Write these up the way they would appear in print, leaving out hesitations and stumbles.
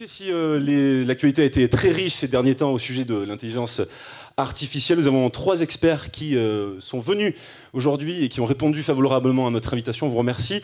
aussi, si l'actualité a été très riche ces derniers temps au sujet de l'intelligence artificielle, nous avons 3 experts qui sont venus aujourd'hui et qui ont répondu favorablement à notre invitation. On vous remercie.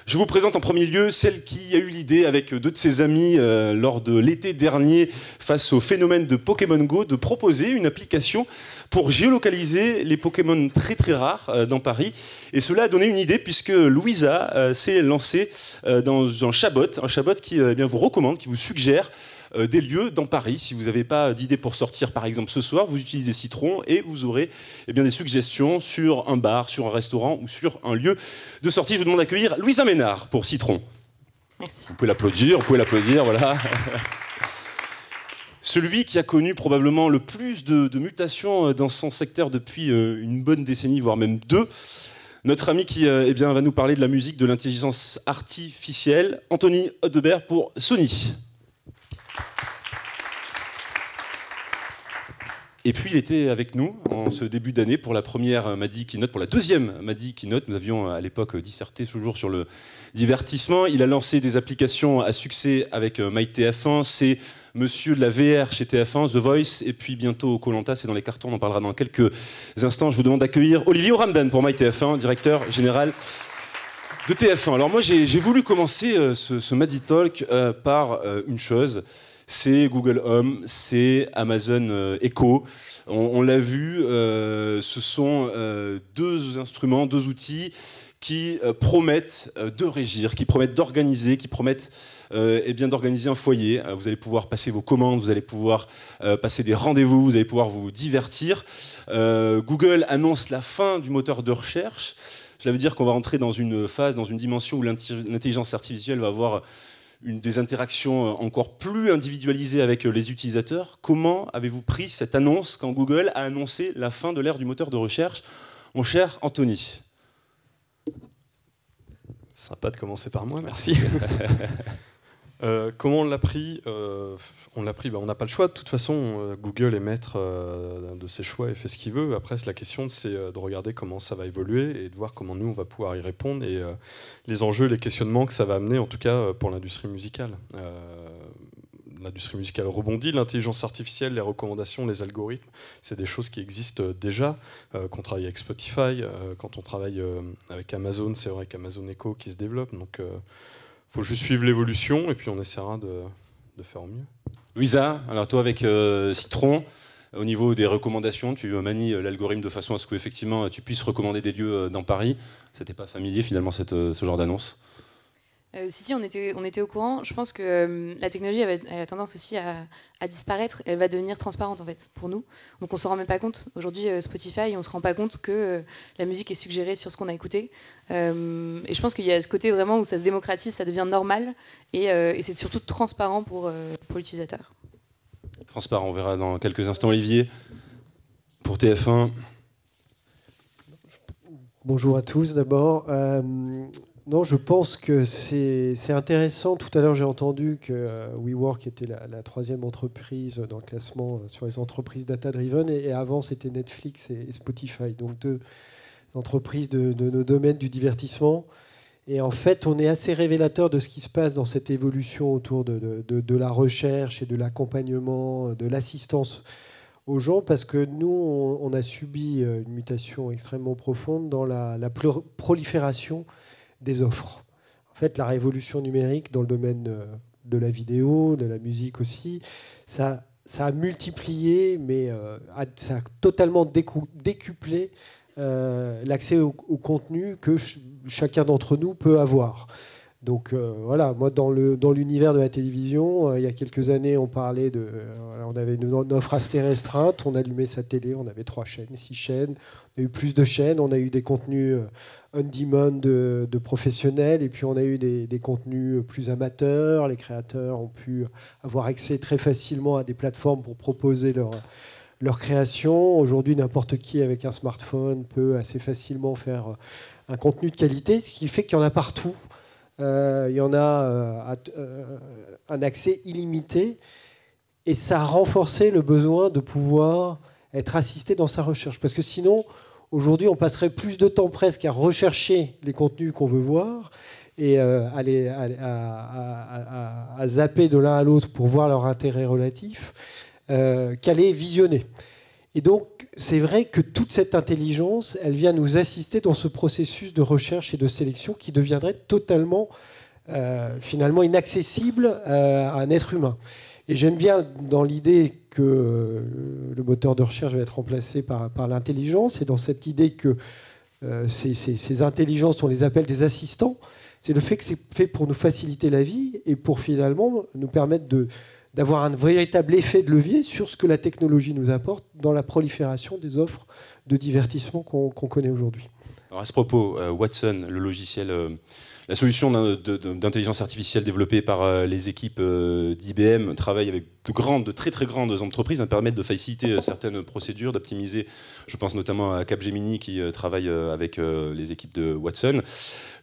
Je vous présente en premier lieu celle qui a eu l'idée avec 2 de ses amis lors de l'été dernier, face au phénomène de Pokémon Go, de proposer une application pour géolocaliser les Pokémon très très rares dans Paris. Et cela a donné une idée puisque Louisa s'est lancée dans un chatbot qui vous recommande, qui vous suggère des lieux dans Paris. Si vous n'avez pas d'idée pour sortir, par exemple, ce soir, vous utilisez Citron et vous aurez des suggestions sur un bar, sur un restaurant ou sur un lieu de sortie. Je vous demande d'accueillir Louisa Ménard pour Citron. Merci. Vous pouvez l'applaudir, voilà. Celui qui a connu probablement le plus de mutations dans son secteur depuis une bonne décennie, voire même 2. Notre ami qui va nous parler de la musique, de l'intelligence artificielle, Anthony Hodebert pour Sony. Et puis il était avec nous en ce début d'année pour la première Madi Keynote, pour la deuxième Madi Keynote. Nous avions à l'époque disserté toujours sur le divertissement. Il a lancé des applications à succès avec MyTF1. C'est monsieur de la VR chez TF1, The Voice, et puis bientôt Koh-Lanta, c'est dans les cartons, on en parlera dans quelques instants. Je vous demande d'accueillir Olivier Oramdan pour MyTF1, directeur général de TF1. Alors moi j'ai voulu commencer ce Madi Talk par une chose. C'est Google Home, c'est Amazon Echo. On l'a vu, ce sont 2 instruments, 2 outils qui promettent de régir, qui promettent d'organiser, qui promettent d'organiser un foyer. Vous allez pouvoir passer vos commandes, vous allez pouvoir passer des rendez-vous, vous allez pouvoir vous divertir. Google annonce la fin du moteur de recherche. Cela veut dire qu'on va rentrer dans une phase, dans une dimension où l'intelligence artificielle va avoir des interactions encore plus individualisées avec les utilisateurs. Comment avez-vous pris cette annonce quand Google a annoncé la fin de l'ère du moteur de recherche, mon cher Anthony? Sympa de commencer par moi, merci. Comment on l'a pris? On n'a pas le choix. De toute façon, Google est maître de ses choix et fait ce qu'il veut. Après, la question, c'est de regarder comment ça va évoluer et de voir comment nous, on va pouvoir y répondre et les enjeux, les questionnements que ça va amener, en tout cas pour l'industrie musicale. L'industrie musicale rebondit, l'intelligence artificielle, les recommandations, les algorithmes, c'est des choses qui existent déjà. Quand on travaille avec Spotify, quand on travaille avec Amazon, c'est vrai qu'Amazon Echo qui se développe. Donc, faut juste suivre l'évolution et puis on essaiera de faire au mieux. Louisa, alors toi avec Citron, au niveau des recommandations, tu manies l'algorithme de façon à ce qu'effectivement tu puisses recommander des lieux dans Paris. Ça t'est pas familier finalement ce genre d'annonce? Si, on était au courant. Je pense que la technologie elle a tendance aussi à disparaître. Elle va devenir transparente en fait pour nous. Donc on se rend même pas compte. Aujourd'hui, Spotify, on se rend pas compte que la musique est suggérée sur ce qu'on a écouté. Et je pense qu'il y a ce côté vraiment où ça se démocratise, ça devient normal. Et c'est surtout transparent pour l'utilisateur. Transparent, on verra dans quelques instants. Olivier, pour TF1. Bonjour à tous d'abord. Non, je pense que c'est intéressant. Tout à l'heure, j'ai entendu que WeWork était la 3e entreprise dans le classement sur les entreprises data-driven. Et avant, c'était Netflix et Spotify. Donc 2 entreprises de nos domaines du divertissement. Et en fait, on est assez révélateur de ce qui se passe dans cette évolution autour de la recherche et de l'accompagnement, de l'assistance aux gens, parce que nous, on a subi une mutation extrêmement profonde dans la prolifération des offres. En fait, la révolution numérique dans le domaine de la vidéo, de la musique aussi, ça a multiplié, mais ça a totalement décuplé l'accès au contenu que chacun d'entre nous peut avoir. Donc voilà, moi dans l'univers de la télévision, il y a quelques années, on parlait on avait une offre assez restreinte, on allumait sa télé, on avait 3 chaînes, 6 chaînes, on a eu plus de chaînes, on a eu des contenus on-demand de professionnels, et puis on a eu des contenus plus amateurs. Les créateurs ont pu avoir accès très facilement à des plateformes pour proposer leur création. Aujourd'hui, n'importe qui avec un smartphone peut assez facilement faire un contenu de qualité, ce qui fait qu'il y en a partout. Il y en a un accès illimité, et ça a renforcé le besoin de pouvoir être assisté dans sa recherche. Parce que sinon, aujourd'hui, on passerait plus de temps presque à rechercher les contenus qu'on veut voir, et à zapper de l'un à l'autre pour voir leur intérêt relatif, qu'à les visionner. Et donc, c'est vrai que toute cette intelligence, elle vient nous assister dans ce processus de recherche et de sélection qui deviendrait totalement, finalement, inaccessible à un être humain. Et j'aime bien dans l'idée que le moteur de recherche va être remplacé par l'intelligence, et dans cette idée que ces intelligences, on les appelle des assistants, c'est le fait que c'est fait pour nous faciliter la vie et pour finalement nous permettre d'avoir un véritable effet de levier sur ce que la technologie nous apporte dans la prolifération des offres de divertissement qu'on connaît aujourd'hui. Alors à ce propos, Watson, le logiciel, la solution d'intelligence artificielle développée par les équipes d'IBM, travaille avec de très très grandes entreprises, permettent de faciliter certaines procédures, d'optimiser. Je pense notamment à Capgemini qui travaille avec les équipes de Watson.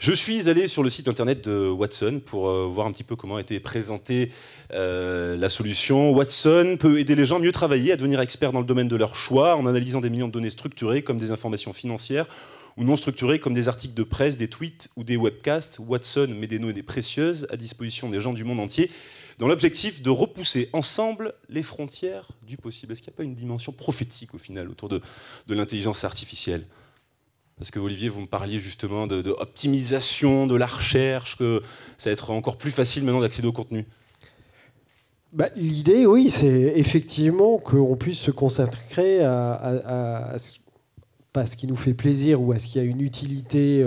Je suis allé sur le site internet de Watson pour voir un petit peu comment a été présentée la solution. Watson peut aider les gens à mieux travailler, à devenir experts dans le domaine de leur choix, en analysant des millions de données structurées comme des informations financières ou non structurées comme des articles de presse, des tweets ou des webcasts. Watson met des données précieuses à disposition des gens du monde entier dans l'objectif de repousser ensemble les frontières du possible. Est-ce qu'il n'y a pas une dimension prophétique au final autour de l'intelligence artificielle ? Parce que Olivier, vous me parliez justement de optimisation de la recherche, que ça va être encore plus facile maintenant d'accéder au contenu. L'idée, oui, c'est effectivement qu'on puisse se consacrer à pas ce qui nous fait plaisir ou à ce qui a une utilité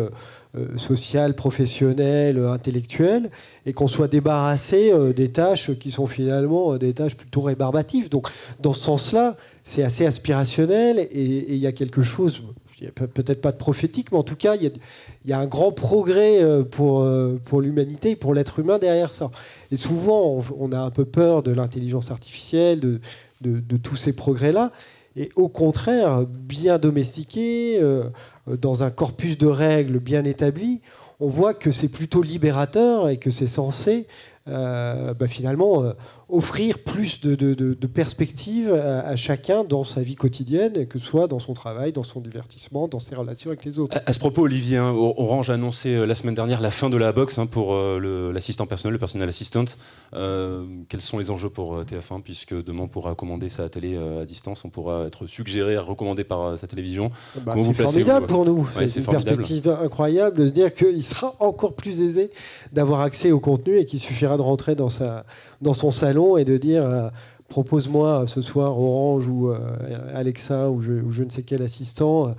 sociale, professionnelle, intellectuelle, et qu'on soit débarrassé des tâches qui sont finalement des tâches plutôt rébarbatives. Donc, dans ce sens-là, c'est assez aspirationnel, et il y a quelque chose, peut-être pas de prophétique, mais en tout cas, il y a un grand progrès pour l'humanité, pour l'être humain derrière ça. Et souvent, on a un peu peur de l'intelligence artificielle, de tous ces progrès-là. Et au contraire, bien domestiqué, dans un corpus de règles bien établi, on voit que c'est plutôt libérateur et que c'est censé finalement offrir plus de perspectives à chacun dans sa vie quotidienne, que ce soit dans son travail, dans son divertissement, dans ses relations avec les autres. À ce propos, Olivier, Orange a annoncé la semaine dernière la fin de la box pour l'assistant personnel, le personnel assistant. Quels sont les enjeux pour TF1, puisque demain on pourra commander sa télé à distance, on pourra être suggéré, recommandé par sa télévision. C'est formidable pour nous. Ouais, c'est une perspective incroyable de se dire qu'il sera encore plus aisé d'avoir accès au contenu et qu'il suffira de rentrer dans son salon et de dire propose-moi ce soir Orange ou Alexa ou je ne sais quel assistant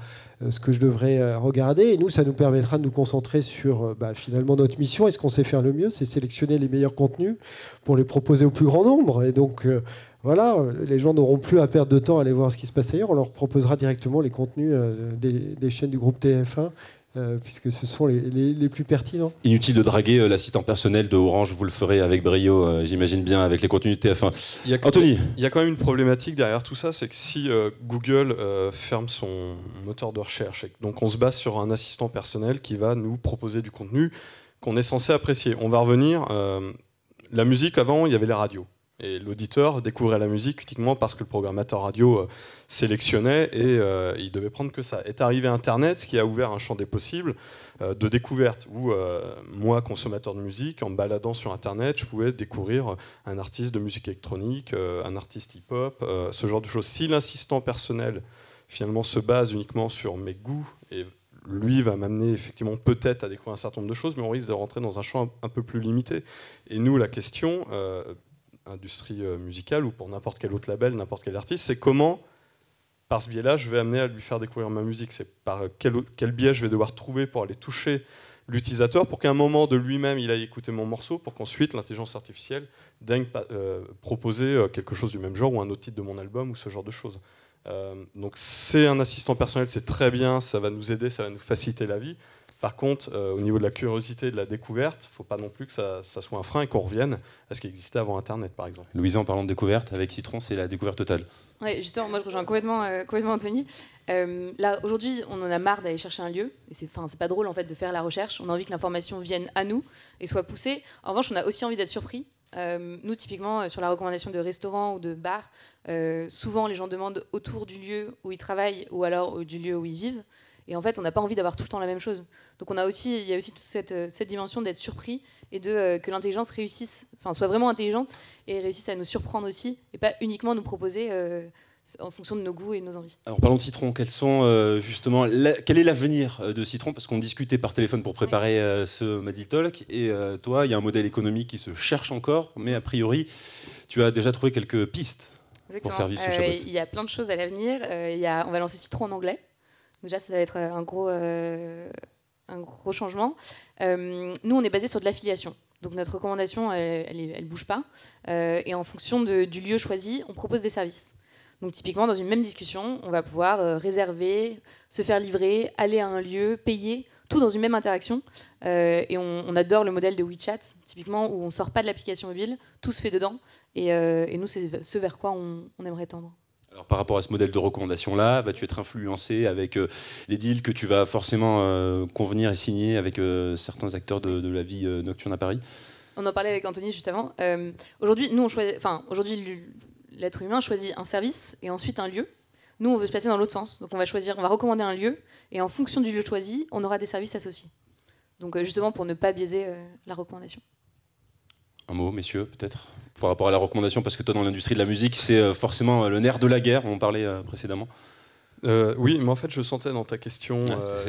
ce que je devrais regarder. Et nous, ça nous permettra de nous concentrer sur finalement notre mission. Et ce qu'on sait faire le mieux, c'est sélectionner les meilleurs contenus pour les proposer au plus grand nombre. Et donc voilà, les gens n'auront plus à perdre de temps à aller voir ce qui se passe ailleurs. On leur proposera directement les contenus des chaînes du groupe TF1. Puisque ce sont les plus pertinents. Inutile de draguer l'assistant personnel de Orange, vous le ferez avec brio, j'imagine bien, avec les contenus de TF1. Anthony ? Il y a quand même une problématique derrière tout ça, c'est que si Google ferme son moteur de recherche, et donc on se base sur un assistant personnel qui va nous proposer du contenu qu'on est censé apprécier. On va revenir, la musique, avant, il y avait les radios. Et l'auditeur découvrait la musique uniquement parce que le programmateur radio sélectionnait et il devait prendre que ça. Est arrivé Internet, ce qui a ouvert un champ des possibles de découverte où moi, consommateur de musique, en me baladant sur Internet, je pouvais découvrir un artiste de musique électronique, un artiste hip-hop, ce genre de choses. Si l'assistant personnel finalement se base uniquement sur mes goûts et lui va m'amener effectivement peut-être à découvrir un certain nombre de choses, mais on risque de rentrer dans un champ un peu plus limité. Et nous, la question... industrie musicale ou pour n'importe quel autre label, n'importe quel artiste, c'est comment, par ce biais-là, je vais amener à lui faire découvrir ma musique. C'est par quel biais je vais devoir trouver pour aller toucher l'utilisateur, pour qu'à un moment de lui-même, il aille écouter mon morceau, pour qu'ensuite l'intelligence artificielle daigne proposer quelque chose du même genre ou un autre titre de mon album ou ce genre de choses. Donc c'est un assistant personnel, c'est très bien, ça va nous aider, ça va nous faciliter la vie. Par contre, au niveau de la curiosité et de la découverte, il ne faut pas non plus que ça soit un frein et qu'on revienne à ce qui existait avant Internet, par exemple. Louisa, en parlant de découverte, avec Citron, c'est la découverte totale. Oui, justement, moi je rejoins complètement Anthony. Là, aujourd'hui, on en a marre d'aller chercher un lieu. Et c'est pas drôle en fait de faire la recherche. On a envie que l'information vienne à nous et soit poussée. En revanche, on a aussi envie d'être surpris. Nous, typiquement, sur la recommandation de restaurants ou de bars, souvent les gens demandent autour du lieu où ils travaillent ou alors du lieu où ils vivent. Et en fait, on n'a pas envie d'avoir tout le temps la même chose. Donc il y a aussi toute cette dimension d'être surpris et que l'intelligence soit vraiment intelligente et réussisse à nous surprendre aussi, et pas uniquement nous proposer en fonction de nos goûts et de nos envies. Alors parlons de Citron, quel est l'avenir de Citron? Parce qu'on discutait par téléphone pour préparer ce Madi Talk, et toi, il y a un modèle économique qui se cherche encore, mais a priori, tu as déjà trouvé quelques pistes. Exactement. Pour faire vivre ce chatbot. Il y a plein de choses à l'avenir. On va lancer Citron en anglais. Déjà, ça va être un gros changement. Nous, on est basé sur de l'affiliation. Donc notre recommandation, elle bouge pas. Et en fonction du lieu choisi, on propose des services. Donc typiquement, dans une même discussion, on va pouvoir réserver, se faire livrer, aller à un lieu, payer, tout dans une même interaction. Et on adore le modèle de WeChat, typiquement, où on ne sort pas de l'application mobile, tout se fait dedans. Et nous, c'est ce vers quoi on aimerait tendre. Alors par rapport à ce modèle de recommandation-là, vas-tu être influencé avec les deals que tu vas forcément convenir et signer avec certains acteurs de la vie nocturne à Paris? On en parlait avec Anthony juste avant. Aujourd'hui, l'être humain choisit un service et ensuite un lieu. Nous, on veut se placer dans l'autre sens. Donc on va recommander un lieu, et en fonction du lieu choisi, on aura des services associés. Donc justement pour ne pas biaiser la recommandation. Un mot, messieurs, peut-être, par rapport à la recommandation, parce que toi, dans l'industrie de la musique, c'est forcément le nerf de la guerre, on en parlait précédemment. Oui, mais en fait, je sentais dans ta question...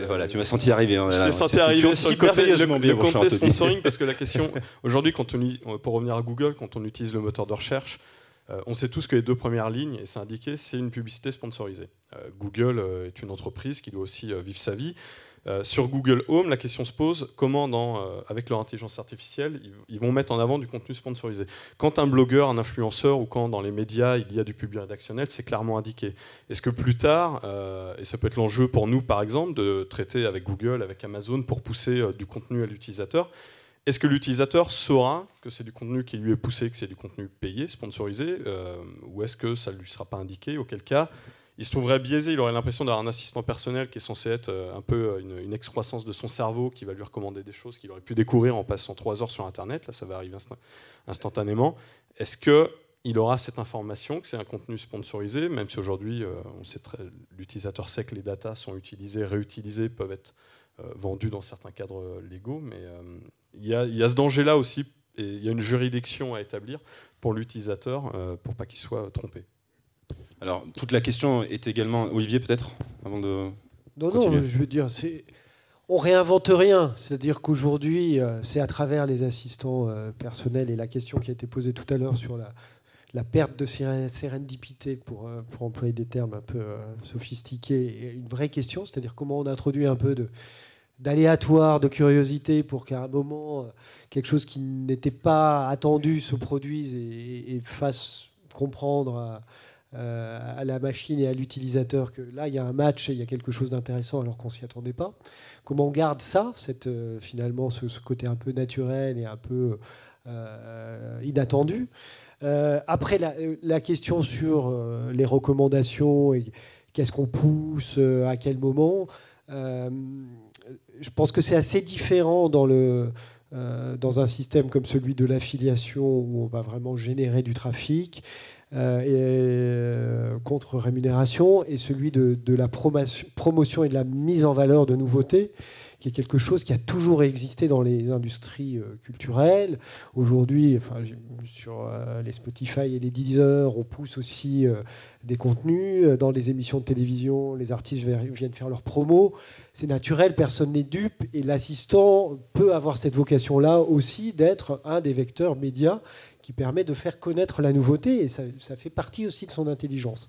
voilà, tu m'as senti arriver. Je t'ai senti arriver sur le côté sponsoring, parce que la question... Aujourd'hui, pour revenir à Google, quand on utilise le moteur de recherche, on sait tous que les 2 premières lignes, et c'est indiqué, c'est une publicité sponsorisée. Google est une entreprise qui doit aussi vivre sa vie. Sur Google Home, la question se pose, comment, avec leur intelligence artificielle, ils vont mettre en avant du contenu sponsorisé. Quand un blogueur, un influenceur, ou quand dans les médias, il y a du public rédactionnel, c'est clairement indiqué. Est-ce que plus tard, et ça peut être l'enjeu pour nous par exemple, de traiter avec Google, avec Amazon, pour pousser du contenu à l'utilisateur, est-ce que l'utilisateur saura que c'est du contenu qui lui est poussé, que c'est du contenu payé, sponsorisé, ou est-ce que ça ne lui sera pas indiqué, auquel cas il se trouverait biaisé, il aurait l'impression d'avoir un assistant personnel qui est censé être un peu une excroissance de son cerveau, qui va lui recommander des choses qu'il aurait pu découvrir en passant 3 heures sur Internet. Là, ça va arriver instantanément. Est-ce qu'il aura cette information que c'est un contenu sponsorisé, même si aujourd'hui, l'utilisateur sait que les datas sont utilisées, réutilisées, peuvent être vendues dans certains cadres légaux, mais il y a ce danger-là aussi, et il y a une juridiction à établir pour l'utilisateur pour pas qu'il soit trompé. Alors, toute la question est également... Olivier, peut-être, avant de continuer. Non, je veux dire, on réinvente rien. C'est-à-dire qu'aujourd'hui, c'est à travers les assistants personnels, et la question qui a été posée tout à l'heure sur la perte de sérendipité, pour employer des termes un peu sophistiqués, est une vraie question. C'est-à-dire comment on introduit un peu d'aléatoire, de curiosité, pour qu'à un moment, quelque chose qui n'était pas attendu se produise et fasse comprendre à la machine et à l'utilisateur que là il y a un match et il y a quelque chose d'intéressant alors qu'on s'y attendait pas. Comment on garde ça, finalement ce côté un peu naturel et un peu inattendu. Après la question sur les recommandations et qu'est-ce qu'on pousse, à quel moment, je pense que c'est assez différent dans un système comme celui de l'affiliation où on va vraiment générer du trafic contre rémunération, et celui de la promotion et de la mise en valeur de nouveautés, qui est quelque chose qui a toujours existé dans les industries culturelles. Aujourd'hui, sur les Spotify et les Deezer, on pousse aussi des contenus. Dans les émissions de télévision, les artistes viennent faire leur promo. C'est naturel, personne n'est dupe, et l'assistant peut avoir cette vocation-là aussi d'être un des vecteurs médias qui permet de faire connaître la nouveauté, et ça fait partie aussi de son intelligence.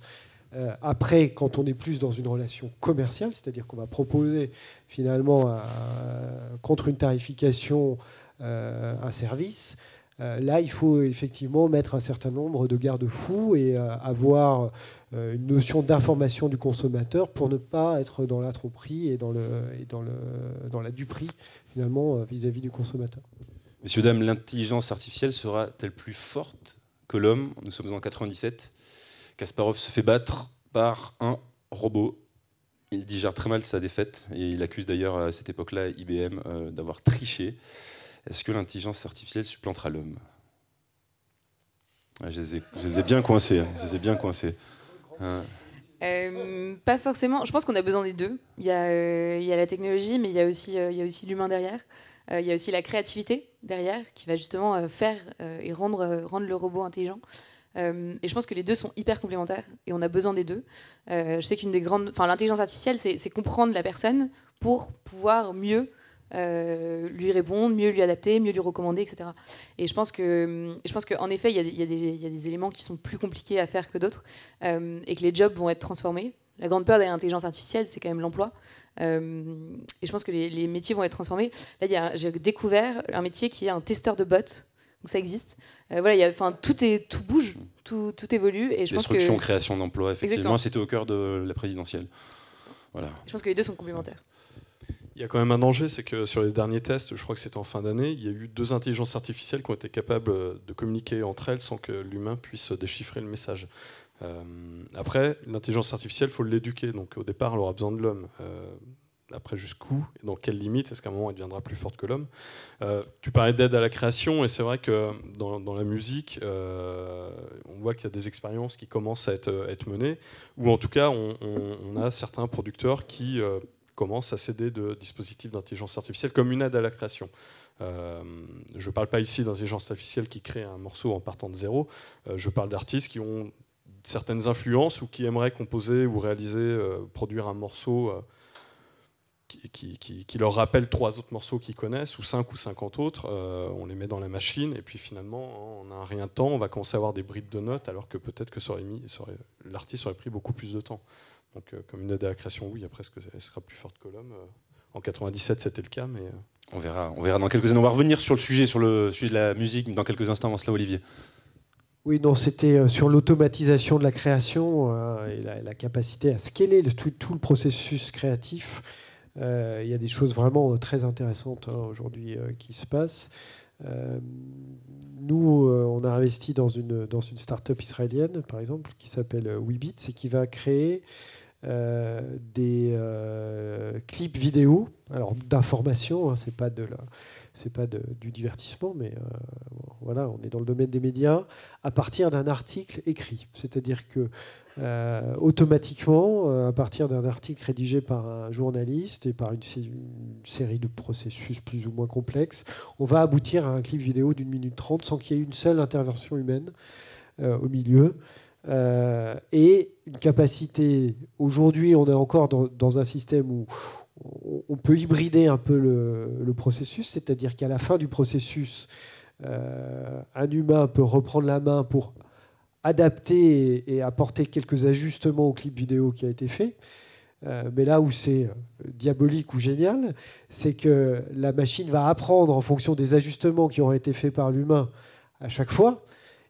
Après, quand on est plus dans une relation commerciale, c'est-à-dire qu'on va proposer finalement contre une tarification un service, là il faut effectivement mettre un certain nombre de garde-fous et avoir une notion d'information du consommateur pour ne pas être dans la tromperie et dans la duperie finalement vis-à-vis du consommateur. Messieurs, dames, l'intelligence artificielle sera-t-elle plus forte que l'homme? Nous sommes en 97. Kasparov se fait battre par un robot. Il digère très mal sa défaite et il accuse d'ailleurs à cette époque-là IBM d'avoir triché. Est-ce que l'intelligence artificielle supplantera l'homme? Je les ai bien coincés. Pas forcément. Je pense qu'on a besoin des deux. Il y a la technologie, mais il y a aussi l'humain derrière. Il y a aussi la créativité derrière qui va justement faire et rendre le robot intelligent. Et je pense que les deux sont hyper complémentaires et on a besoin des deux. Je sais l'intelligence artificielle, c'est comprendre la personne pour pouvoir mieux lui répondre, mieux lui adapter, mieux lui recommander, etc. Et je pense qu'en effet, il y a des éléments qui sont plus compliqués à faire que d'autres et que les jobs vont être transformés. La grande peur de l'intelligence artificielle, c'est quand même l'emploi. Et je pense que les métiers vont être transformés. Là, j'ai découvert un métier qui est un testeur de bots. Donc ça existe. Voilà, tout bouge, tout évolue. Et je pense Destruction, création d'emplois, effectivement, Exactement. c'était au cœur de la présidentielle. Voilà. Je pense que les deux sont complémentaires. Il y a quand même un danger, c'est que sur les derniers tests, je crois que c'était en fin d'année, il y a eu 2 intelligences artificielles qui ont été capables de communiquer entre elles sans que l'humain puisse déchiffrer le message. Après, l'intelligence artificielle, il faut l'éduquer. Donc au départ, elle aura besoin de l'homme. Après, jusqu'où et dans quelles limites? Est-ce qu'à un moment, elle deviendra plus forte que l'homme? Tu parlais d'aide à la création, et c'est vrai que dans la musique, on voit qu'il y a des expériences qui commencent à être menées, ou en tout cas, on a certains producteurs qui commencent à s'aider de dispositifs d'intelligence artificielle comme une aide à la création. Je ne parle pas ici d'intelligence artificielle qui crée un morceau en partant de zéro, je parle d'artistes qui ont certaines influences ou qui aimeraient composer ou réaliser, produire un morceau qui leur rappelle 3 autres morceaux qu'ils connaissent, ou 5 ou 50 autres, on les met dans la machine, et puis finalement, en un rien de temps, on va commencer à avoir des brides de notes, alors que peut-être que l'artiste aurait pris beaucoup plus de temps. Donc, comme une aide à la création, oui, après, elle sera plus forte que l'homme. En 97, c'était le cas, mais... On verra dans quelques années. On va revenir sur le sujet de la musique dans quelques instants. Avant cela, Olivier. Oui, non, c'était sur l'automatisation de la création et la capacité à scaler tout le processus créatif. Il y a des choses vraiment très intéressantes aujourd'hui qui se passent. Nous, on a investi dans une start-up israélienne, par exemple, qui s'appelle Weebits et qui va créer des clips vidéo, alors d'information, hein, c'est pas du divertissement, mais voilà, on est dans le domaine des médias, à partir d'un article écrit. C'est-à-dire que automatiquement, à partir d'un article rédigé par un journaliste et par une série de processus plus ou moins complexes, on va aboutir à un clip vidéo d'1 minute 30 sans qu'il y ait une seule intervention humaine au milieu. Et une capacité, aujourd'hui on est encore dans un système où on peut hybrider un peu le processus, c'est-à-dire qu'à la fin du processus, un humain peut reprendre la main pour adapter et apporter quelques ajustements au clip vidéo qui a été fait. Mais là où c'est diabolique ou génial, c'est que la machine va apprendre en fonction des ajustements qui auront été faits par l'humain à chaque fois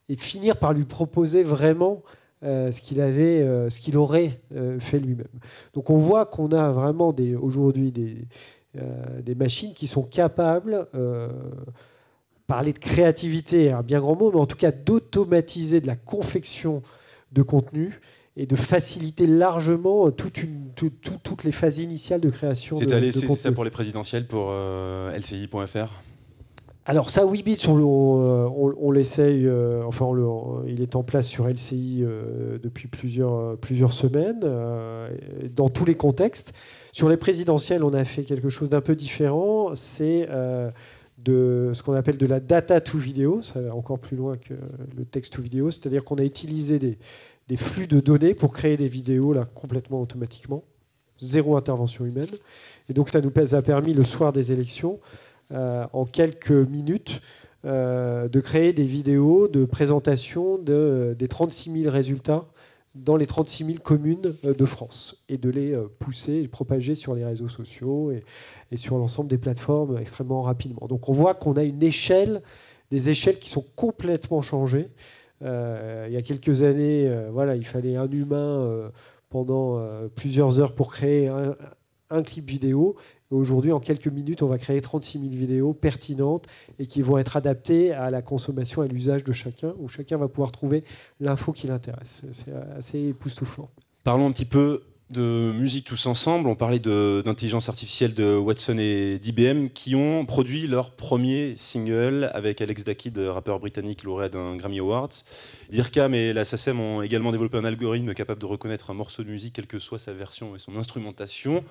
et finir par lui proposer vraiment ce qu'il aurait fait lui-même. Donc on voit qu'on a vraiment aujourd'hui des machines qui sont capables, parler de créativité, un bien grand mot, mais en tout cas d'automatiser de la confection de contenu et de faciliter largement toutes les phases initiales de création de contenu. C'est ça pour les présidentielles, pour LCI.fr. Alors ça, Weebits, on l'essaye, il est en place sur LCI depuis plusieurs semaines, dans tous les contextes. Sur les présidentielles, on a fait quelque chose d'un peu différent, c'est de ce qu'on appelle de la data to vidéo, ça va encore plus loin que le texte to vidéo, c'est-à-dire qu'on a utilisé des flux de données pour créer des vidéos là, complètement automatiquement, zéro intervention humaine. Et donc ça nous a permis le soir des élections, en quelques minutes, de créer des vidéos de présentation des 36 000 résultats dans les 36 000 communes de France et de les pousser et propager sur les réseaux sociaux et sur l'ensemble des plateformes extrêmement rapidement. Donc on voit qu'on a des échelles qui sont complètement changées. Il y a quelques années, il fallait un humain pendant plusieurs heures pour créer un clip vidéo. Aujourd'hui, en quelques minutes, on va créer 36 000 vidéos pertinentes et qui vont être adaptées à la consommation, à l'usage de chacun, où chacun va pouvoir trouver l'info qui l'intéresse. C'est assez époustouflant. Parlons un petit peu de musique tous ensemble. On parlait d'intelligence artificielle de Watson et d'IBM qui ont produit leur premier single avec Alex Da Kid, rappeur britannique lauréat d'un Grammy Awards. l'IRCAM et la SACEM ont également développé un algorithme capable de reconnaître un morceau de musique, quelle que soit sa version et son instrumentation.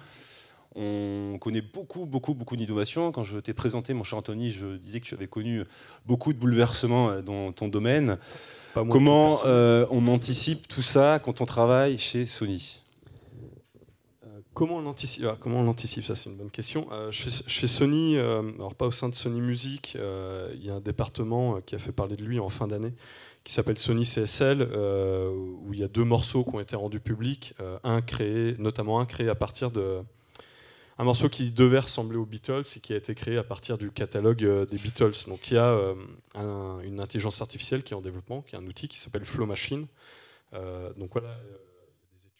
On connaît beaucoup d'innovations. Quand je t'ai présenté, mon cher Anthony, je disais que tu avais connu beaucoup de bouleversements dans ton domaine. Comment on anticipe tout ça quand on travaille chez Sony ? Comment on l'anticipe, ça c'est une bonne question. Chez Sony, alors pas au sein de Sony Music, il y a un département qui a fait parler de lui en fin d'année, qui s'appelle Sony CSL, où il y a 2 morceaux qui ont été rendus publics, notamment un créé à partir de... Un morceau qui devait ressembler aux Beatles et qui a été créé à partir du catalogue des Beatles. Donc il y a une intelligence artificielle qui est en développement, qui est un outil qui s'appelle Flow Machine. Donc voilà...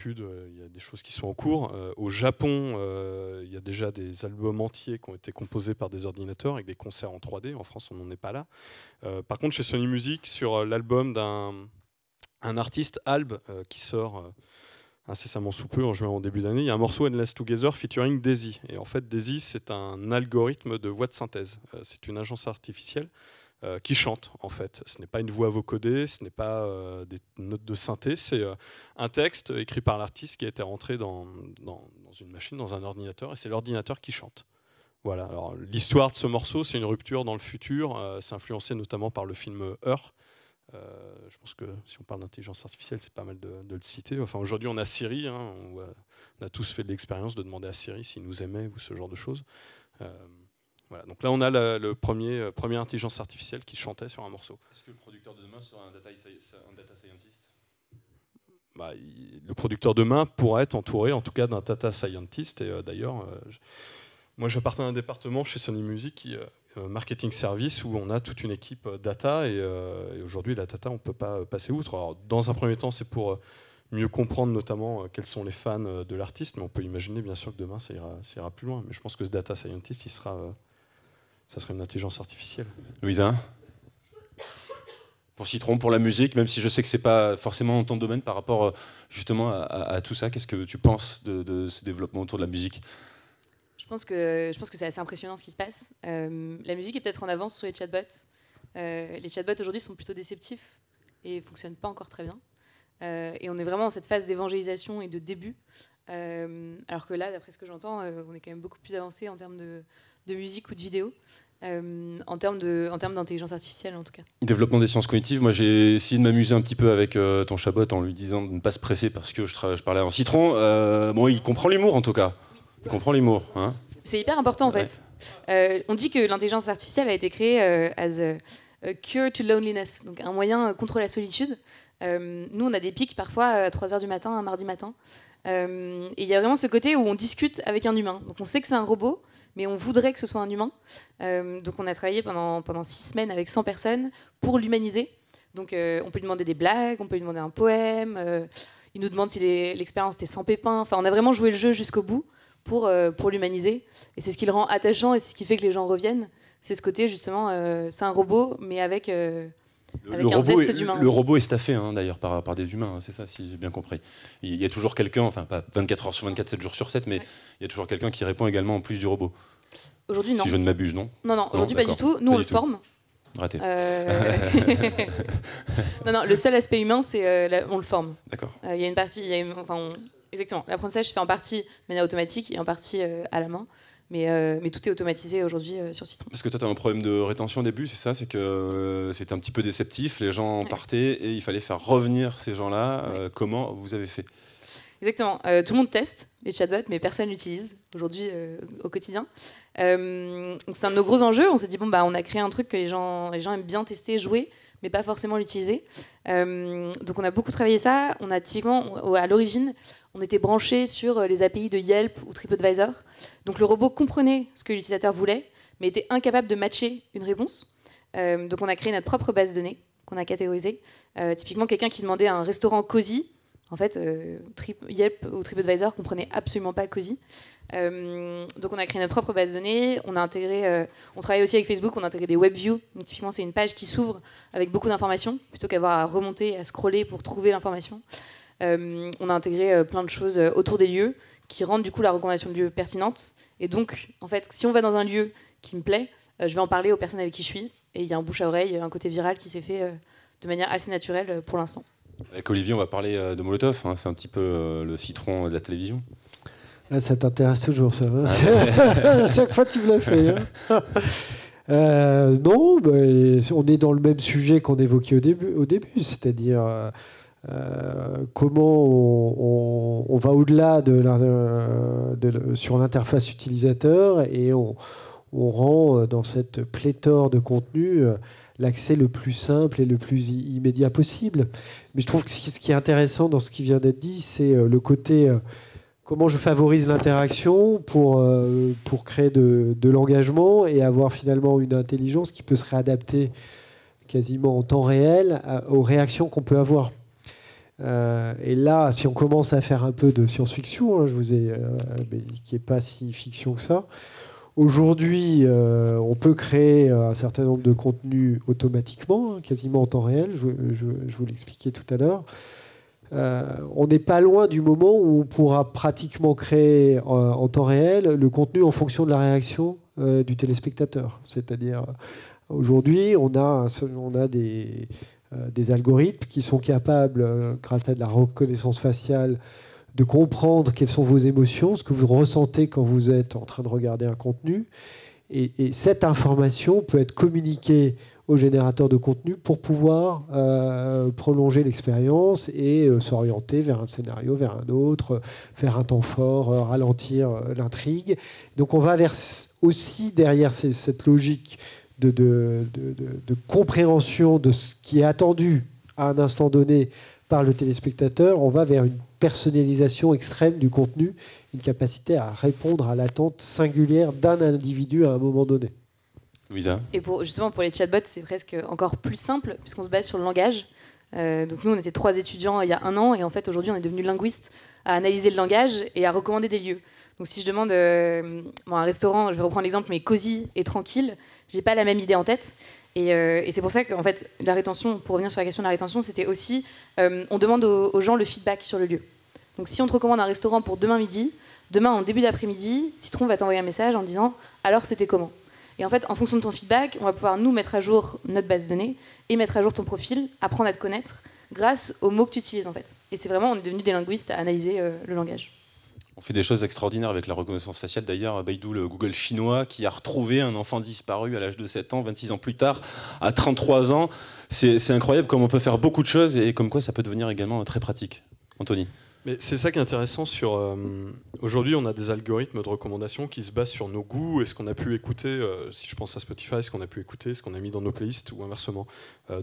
il y a des choses qui sont en cours. Au Japon, il y a déjà des albums entiers qui ont été composés par des ordinateurs avec des concerts en 3D. En France, on n'en est pas là. Par contre, chez Sony Music, sur l'album d'un artiste, Alb, qui sort incessamment sous peu, en juin, en début d'année, il y a un morceau Endless Together featuring Daisy. Et en fait, Daisy, c'est un algorithme de voix de synthèse. C'est une agence artificielle qui chante, en fait. Ce n'est pas une voix vocodée, ce n'est pas des notes de synthé, c'est un texte écrit par l'artiste qui a été rentré dans une machine, dans un ordinateur, et c'est l'ordinateur qui chante. Voilà. Alors, l'histoire de ce morceau, c'est une rupture dans le futur, c'est influencé notamment par le film Her. Je pense que si on parle d'intelligence artificielle, c'est pas mal de le citer. Enfin, aujourd'hui, on a Siri, hein, on a tous fait de l'expérience de demander à Siri s'il nous aimait ou ce genre de choses. Voilà, donc là on a le premier intelligence artificielle qui chantait sur un morceau. Est-ce que le producteur de demain sera un data scientist ? Le producteur de demain pourra être entouré en tout cas d'un data scientist. Et d'ailleurs, moi j'appartiens à un département chez Sony Music qui marketing service où on a toute une équipe data et aujourd'hui la data on ne peut pas passer outre. Alors, dans un premier temps c'est pour mieux comprendre notamment quels sont les fans de l'artiste, mais on peut imaginer bien sûr que demain ça ira plus loin. Mais je pense que ce data scientist ça serait une intelligence artificielle. Louisa ? Pour Citron, pour la musique, même si je sais que c'est pas forcément ton domaine par rapport justement à tout ça, qu'est-ce que tu penses de ce développement autour de la musique ? Je pense que c'est assez impressionnant ce qui se passe. La musique est peut-être en avance sur les chatbots. Les chatbots aujourd'hui sont plutôt déceptifs et ne fonctionnent pas encore très bien. Et on est vraiment dans cette phase d'évangélisation et de début. Alors que là, d'après ce que j'entends, on est quand même beaucoup plus avancé en termes de musique ou de vidéo. En termes d'intelligence artificielle en tout cas. Développement des sciences cognitives, moi j'ai essayé de m'amuser un petit peu avec ton chatbot en lui disant de ne pas se presser parce que je parlais en Citron. Bon, il comprend l'humour en tout cas. Il comprend l'humour. Hein. C'est hyper important en fait. On dit que l'intelligence artificielle a été créée as a cure to loneliness, donc un moyen contre la solitude. Nous on a des pics parfois à 3h du matin, un mardi matin. Et il y a vraiment ce côté où on discute avec un humain. Donc on sait que c'est un robot, mais on voudrait que ce soit un humain. Donc on a travaillé pendant 6 semaines avec 100 personnes pour l'humaniser. Donc on peut lui demander des blagues, on peut lui demander un poème, il nous demande si l'expérience était sans pépin. Enfin, on a vraiment joué le jeu jusqu'au bout pour l'humaniser. Et c'est ce qui le rend attachant et c'est ce qui fait que les gens reviennent. C'est ce côté justement, c'est un robot, mais avec un zeste d'humain. Le robot est staffé hein, d'ailleurs par des humains, hein, c'est ça si j'ai bien compris. Il y a toujours quelqu'un, enfin pas 24 heures sur 24, 7 jours sur 7, mais il y a toujours quelqu'un qui répond également en plus du robot. Aujourd'hui non. Si je ne m'abuse, non ? Non, aujourd'hui pas du tout. Nous on le forme. Raté. Non, le seul aspect humain, c'est on le forme. D'accord. Il y a une partie, exactement. L'apprentissage se fait en partie de manière automatique et en partie à la main. Mais tout est automatisé aujourd'hui sur Citron. Parce que toi, tu as un problème de rétention au début, c'est ça ? C'est que c'était un petit peu déceptif, les gens partaient et il fallait faire revenir ces gens-là. Comment vous avez fait ? Exactement. Tout le monde teste les chatbots, mais personne l'utilise aujourd'hui au quotidien. Donc c'est un de nos gros enjeux. On s'est dit, on a créé un truc que les gens aiment bien tester, jouer, mais pas forcément l'utiliser. Donc on a beaucoup travaillé ça. On a typiquement, à l'origine, on était branché sur les API de Yelp ou TripAdvisor. Donc le robot comprenait ce que l'utilisateur voulait, mais était incapable de matcher une réponse. Donc on a créé notre propre base de données qu'on a catégorisée. Typiquement, quelqu'un qui demandait un restaurant cosy, en fait, Yelp ou TripAdvisor comprenait absolument pas cosy. Donc on a créé notre propre base de données. On a intégré, on travaille aussi avec Facebook. On a intégré des WebView. Donc typiquement, c'est une page qui s'ouvre avec beaucoup d'informations plutôt qu'avoir à remonter, à scroller pour trouver l'information. On a intégré plein de choses autour des lieux qui rendent du coup la recommandation de lieu pertinente. Et donc, en fait, si on va dans un lieu qui me plaît, je vais en parler aux personnes avec qui je suis. Et il y a un bouche à oreille, un côté viral qui s'est fait de manière assez naturelle pour l'instant. Avec Olivier, on va parler de Molotov. Hein, c'est un petit peu le citron de la télévision. Ah, ça t'intéresse toujours, ça. Hein. À chaque fois, tu me l'as fait. Hein. Non, on est dans le même sujet qu'on évoquait au début, c'est-à-dire comment on va au-delà sur l'interface utilisateur et on rend dans cette pléthore de contenus l'accès le plus simple et le plus immédiat possible. Mais je trouve que ce qui est intéressant dans ce qui vient d'être dit, c'est le côté comment je favorise l'interaction pour créer de l'engagement et avoir finalement une intelligence qui peut se réadapter quasiment en temps réel aux réactions qu'on peut avoir. Et là, si on commence à faire un peu de science-fiction, qui n'est pas si fiction que ça, aujourd'hui, on peut créer un certain nombre de contenus automatiquement, quasiment en temps réel, je vous l'expliquais tout à l'heure. On n'est pas loin du moment où on pourra pratiquement créer en temps réel le contenu en fonction de la réaction du téléspectateur. C'est-à-dire, aujourd'hui, on a des algorithmes qui sont capables, grâce à de la reconnaissance faciale, de comprendre quelles sont vos émotions, ce que vous ressentez quand vous êtes en train de regarder un contenu. Et cette information peut être communiquée au générateur de contenu pour pouvoir prolonger l'expérience et s'orienter vers un scénario, vers un autre, faire un temps fort, ralentir l'intrigue. Donc on va aussi derrière cette logique de compréhension de ce qui est attendu à un instant donné par le téléspectateur, on va vers une personnalisation extrême du contenu, une capacité à répondre à l'attente singulière d'un individu à un moment donné. Louisa. Et justement, pour les chatbots, c'est presque encore plus simple, puisqu'on se base sur le langage. Donc nous, on était 3 étudiants il y a 1 an, et en fait, aujourd'hui, on est devenus linguistes à analyser le langage et à recommander des lieux. Donc si je demande un restaurant, je vais reprendre l'exemple, mais cosy et tranquille, j'ai pas la même idée en tête. Et c'est pour ça qu'en fait, la rétention, pour revenir sur la question de la rétention, c'était aussi, on demande aux gens le feedback sur le lieu. Donc si on te recommande un restaurant pour demain midi, demain en début d'après-midi, Citron va t'envoyer un message en disant « alors c'était comment ?» Et en fait, en fonction de ton feedback, on va pouvoir nous mettre à jour notre base de données et mettre à jour ton profil, apprendre à te connaître grâce aux mots que tu utilises en fait. Et c'est vraiment, on est devenus des linguistes à analyser le langage. On fait des choses extraordinaires avec la reconnaissance faciale. D'ailleurs, Baidu, le Google chinois, qui a retrouvé un enfant disparu à l'âge de 7 ans, 26 ans plus tard, à 33 ans. C'est incroyable comme on peut faire beaucoup de choses et comme quoi ça peut devenir également très pratique. Anthony. Mais c'est ça qui est intéressant sur... aujourd'hui, on a des algorithmes de recommandation qui se basent sur nos goûts et ce qu'on a pu écouter, si je pense à Spotify, ce qu'on a pu écouter, ce qu'on a mis dans nos playlists ou inversement.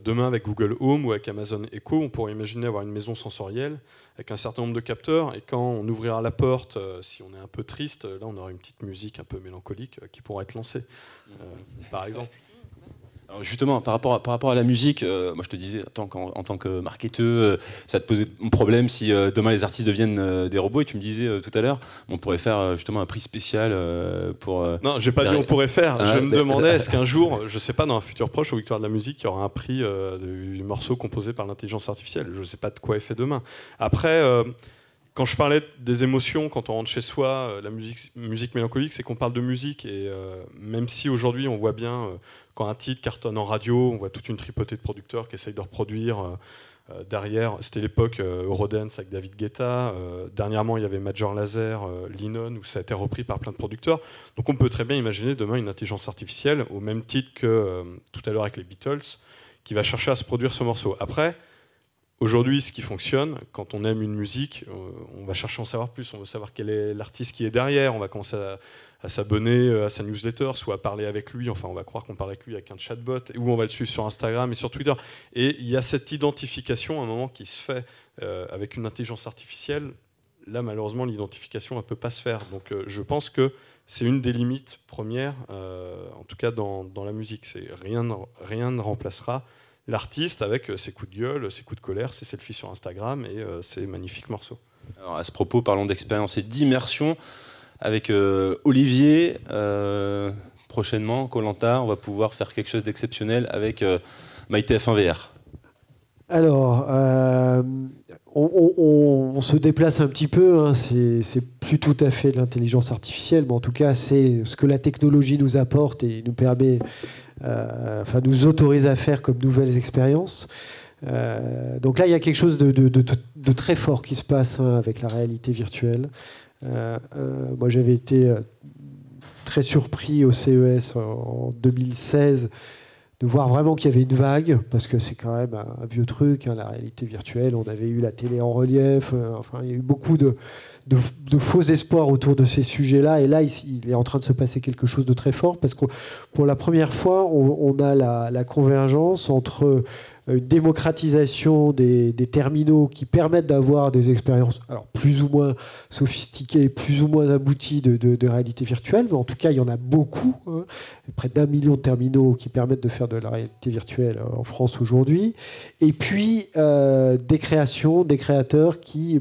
Demain, avec Google Home ou avec Amazon Echo, on pourrait imaginer avoir une maison sensorielle avec un certain nombre de capteurs et quand on ouvrira la porte, si on est un peu triste, là, on aura une petite musique un peu mélancolique qui pourra être lancée, par exemple. Alors justement, par rapport à la musique, moi je te disais, en tant que marketeur, ça te posait un problème si demain les artistes deviennent des robots, et tu me disais tout à l'heure, on pourrait faire justement un prix spécial pour... Non, j'ai pas dit on pourrait faire, je me demandais est-ce qu'un jour, je sais pas, dans un futur proche, aux Victoires de la musique, il y aura un prix du morceau composé par l'intelligence artificielle. Je sais pas de quoi est fait demain. Après... quand je parlais des émotions, quand on rentre chez soi, la musique mélancolique, c'est qu'on parle de musique. Et même si aujourd'hui, on voit bien, quand un titre cartonne en radio, on voit toute une tripotée de producteurs qui essayent de reproduire derrière. C'était l'époque Eurodance avec David Guetta. Dernièrement, il y avait Major Lazer, Lennon, où ça a été repris par plein de producteurs. Donc on peut très bien imaginer demain une intelligence artificielle, au même titre que tout à l'heure avec les Beatles, qui va chercher à se produire ce morceau. Après, aujourd'hui, ce qui fonctionne, quand on aime une musique, on va chercher à en savoir plus. On veut savoir quel est l'artiste qui est derrière. On va commencer à s'abonner à sa newsletter, soit à parler avec lui. Enfin, on va croire qu'on parle avec lui avec un chatbot, ou on va le suivre sur Instagram et sur Twitter. Et il y a cette identification, à un moment, qui se fait avec une intelligence artificielle. Là, malheureusement, l'identification ne peut pas se faire. Donc, je pense que c'est une des limites premières, en tout cas dans la musique. Rien ne remplacera l'artiste avec ses coups de gueule, ses coups de colère, ses selfies sur Instagram et ses magnifiques morceaux. Alors à ce propos, parlons d'expérience et d'immersion avec Olivier. Prochainement, Koh-Lanta, on va pouvoir faire quelque chose d'exceptionnel avec MyTF1 VR. Alors, on se déplace un petit peu, hein, c'est plus tout à fait de l'intelligence artificielle, mais en tout cas c'est ce que la technologie nous apporte et nous permet, nous autorise à faire comme nouvelles expériences. Donc là il y a quelque chose de très fort qui se passe, hein, avec la réalité virtuelle. Moi j'avais été très surpris au CES en 2016 de voir vraiment qu'il y avait une vague, parce que c'est quand même un vieux truc, hein, la réalité virtuelle. On avait eu la télé en relief, il y a eu beaucoup de faux espoirs autour de ces sujets-là. Et là, il est en train de se passer quelque chose de très fort, parce que pour la première fois, on a la convergence entre une démocratisation des terminaux qui permettent d'avoir des expériences plus ou moins sophistiquées, plus ou moins abouties de réalité virtuelle, mais en tout cas il y en a beaucoup, hein, près d'1 million de terminaux qui permettent de faire de la réalité virtuelle en France aujourd'hui, et puis des créateurs qui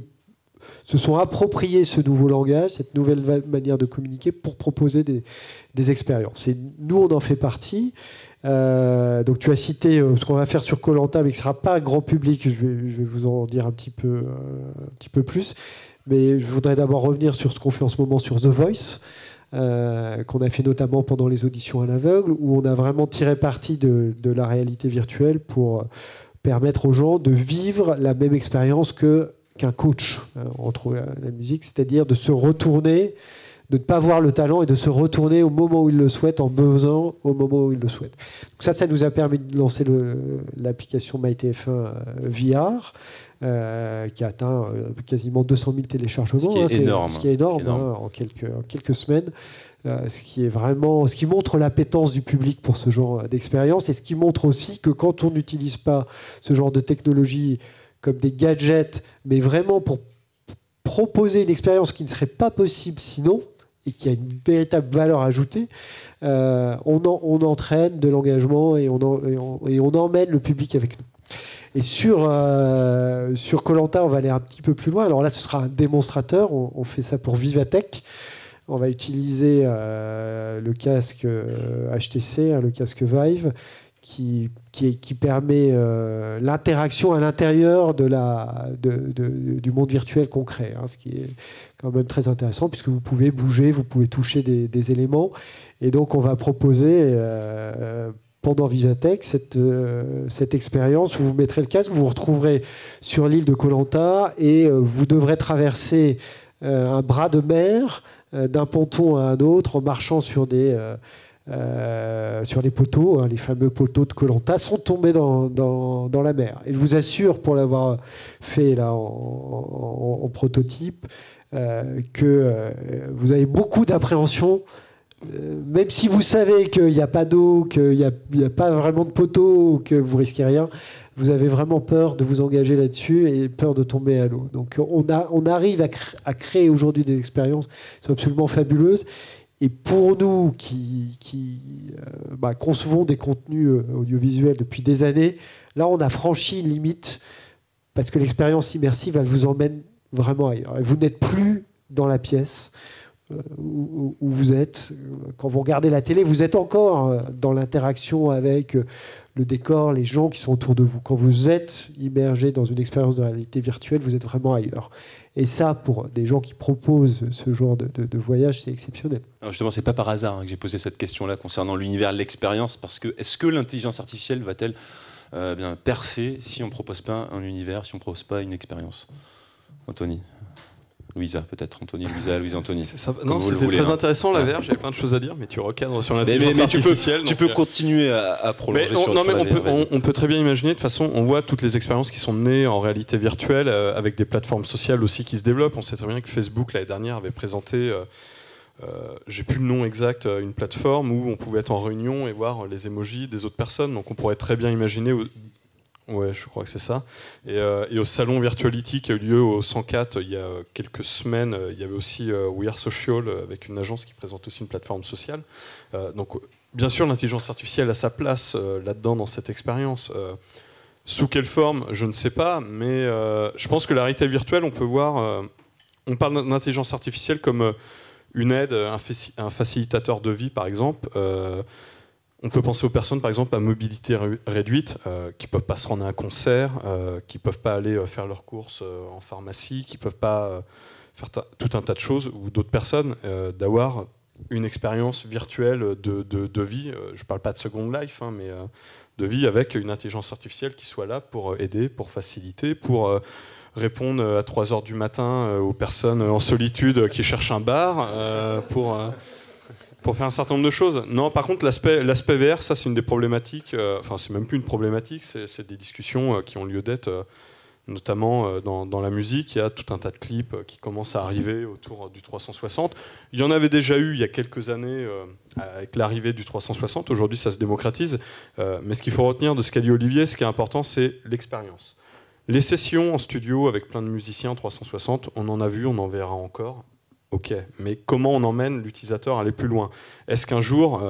se sont appropriés ce nouveau langage, cette nouvelle manière de communiquer pour proposer des expériences. Et nous, on en fait partie. Donc tu as cité ce qu'on va faire sur Koh-Lanta, mais qui ne sera pas grand public. Je vais vous en dire un petit peu plus. Mais je voudrais d'abord revenir sur ce qu'on fait en ce moment sur The Voice, qu'on a fait notamment pendant les auditions à l'aveugle, où on a vraiment tiré parti de la réalité virtuelle pour permettre aux gens de vivre la même expérience qu'un coach entre la musique, c'est-à-dire de se retourner, de ne pas voir le talent et de se retourner au moment où il le souhaite, en besoin au moment où il le souhaite. Donc ça nous a permis de lancer l'application MyTF1 VR, qui a atteint quasiment 200 000 téléchargements. Ce qui est énorme. Ce qui est énorme, hein, en quelques semaines. Ce qui montre l'appétence du public pour ce genre d'expérience, et ce qui montre aussi que quand on n'utilise pas ce genre de technologie comme des gadgets, mais vraiment pour proposer une expérience qui ne serait pas possible sinon, et qui a une véritable valeur ajoutée, on entraîne de l'engagement et on emmène le public avec nous. Et sur Koh-Lanta, on va aller un petit peu plus loin. Alors là, ce sera un démonstrateur. On fait ça pour Vivatech. On va utiliser le casque HTC, le casque Vive, qui permet l'interaction à l'intérieur du monde virtuel concret, hein, ce qui est quand même très intéressant, puisque vous pouvez bouger, vous pouvez toucher des éléments. Et donc on va proposer pendant Vivatech cette expérience où vous mettrez le casque, vous vous retrouverez sur l'île de Koh-Lanta et vous devrez traverser un bras de mer d'un ponton à un autre en marchant sur les poteaux, hein, les fameux poteaux de Koh-Lanta sont tombés dans la mer. Et je vous assure, pour l'avoir fait là en prototype, que vous avez beaucoup d'appréhension, même si vous savez qu'il n'y a pas d'eau, qu'il n'y a pas vraiment de poteaux, que vous risquez rien. Vous avez vraiment peur de vous engager là-dessus et peur de tomber à l'eau. Donc on arrive à créer aujourd'hui des expériences qui sont absolument fabuleuses. Et pour nous qui concevons des contenus audiovisuels depuis des années, là on a franchi une limite, parce que l'expérience immersive, elle vous emmène vraiment ailleurs. Et vous n'êtes plus dans la pièce où vous êtes. Quand vous regardez la télé, vous êtes encore dans l'interaction avec le décor, les gens qui sont autour de vous. Quand vous êtes immergé dans une expérience de réalité virtuelle, vous êtes vraiment ailleurs. Et ça, pour des gens qui proposent ce genre de voyage, c'est exceptionnel. Alors justement, c'est pas par hasard que j'ai posé cette question-là concernant l'univers, l'expérience, parce que est-ce que l'intelligence artificielle va-t-elle percer si on ne propose pas un univers, si on ne propose pas une expérience? Anthony, Louisa, peut-être. Anthony, Louisa, Louise, Anthony. Non, c'était très intéressant la VR, j'avais plein de choses à dire, mais tu recadres sur l'intelligence artificielle. Tu peux continuer à prolonger sur la VR. On peut très bien imaginer, de toute façon, on voit toutes les expériences qui sont nées en réalité virtuelle, avec des plateformes sociales aussi qui se développent. On sait très bien que Facebook, l'année dernière, avait présenté, j'ai plus le nom exact, une plateforme où on pouvait être en réunion et voir les emojis des autres personnes. Donc on pourrait très bien imaginer... Ouais, je crois que c'est ça. Et au salon Virtuality qui a eu lieu au 104 il y a quelques semaines, il y avait aussi We Are Social, avec une agence qui présente aussi une plateforme sociale. Donc, bien sûr, l'intelligence artificielle a sa place là-dedans, dans cette expérience. Sous quelle forme, je ne sais pas, mais je pense que la réalité virtuelle, on peut voir... on parle d'intelligence artificielle comme une aide, un facilitateur de vie, par exemple. On peut penser aux personnes, par exemple, à mobilité réduite, qui ne peuvent pas se rendre à un concert, qui ne peuvent pas aller faire leurs courses en pharmacie, qui ne peuvent pas faire tout un tas de choses, ou d'autres personnes, d'avoir une expérience virtuelle de vie. Je ne parle pas de Second Life, hein, mais de vie avec une intelligence artificielle qui soit là pour aider, pour faciliter, pour répondre à 3 heures du matin aux personnes en solitude qui cherchent un bar, pour faire un certain nombre de choses. Non, par contre, l'aspect VR, ça, c'est une des problématiques. Enfin, c'est même plus une problématique, c'est des discussions qui ont lieu d'être, notamment dans la musique. Il y a tout un tas de clips qui commencent à arriver autour du 360. Il y en avait déjà eu il y a quelques années avec l'arrivée du 360. Aujourd'hui, ça se démocratise. Mais ce qu'il faut retenir de ce qu'a dit Olivier, ce qui est important, c'est l'expérience. Les sessions en studio avec plein de musiciens en 360, on en a vu, on en verra encore. Ok, mais comment on emmène l'utilisateur à aller plus loin? Est-ce qu'un jour,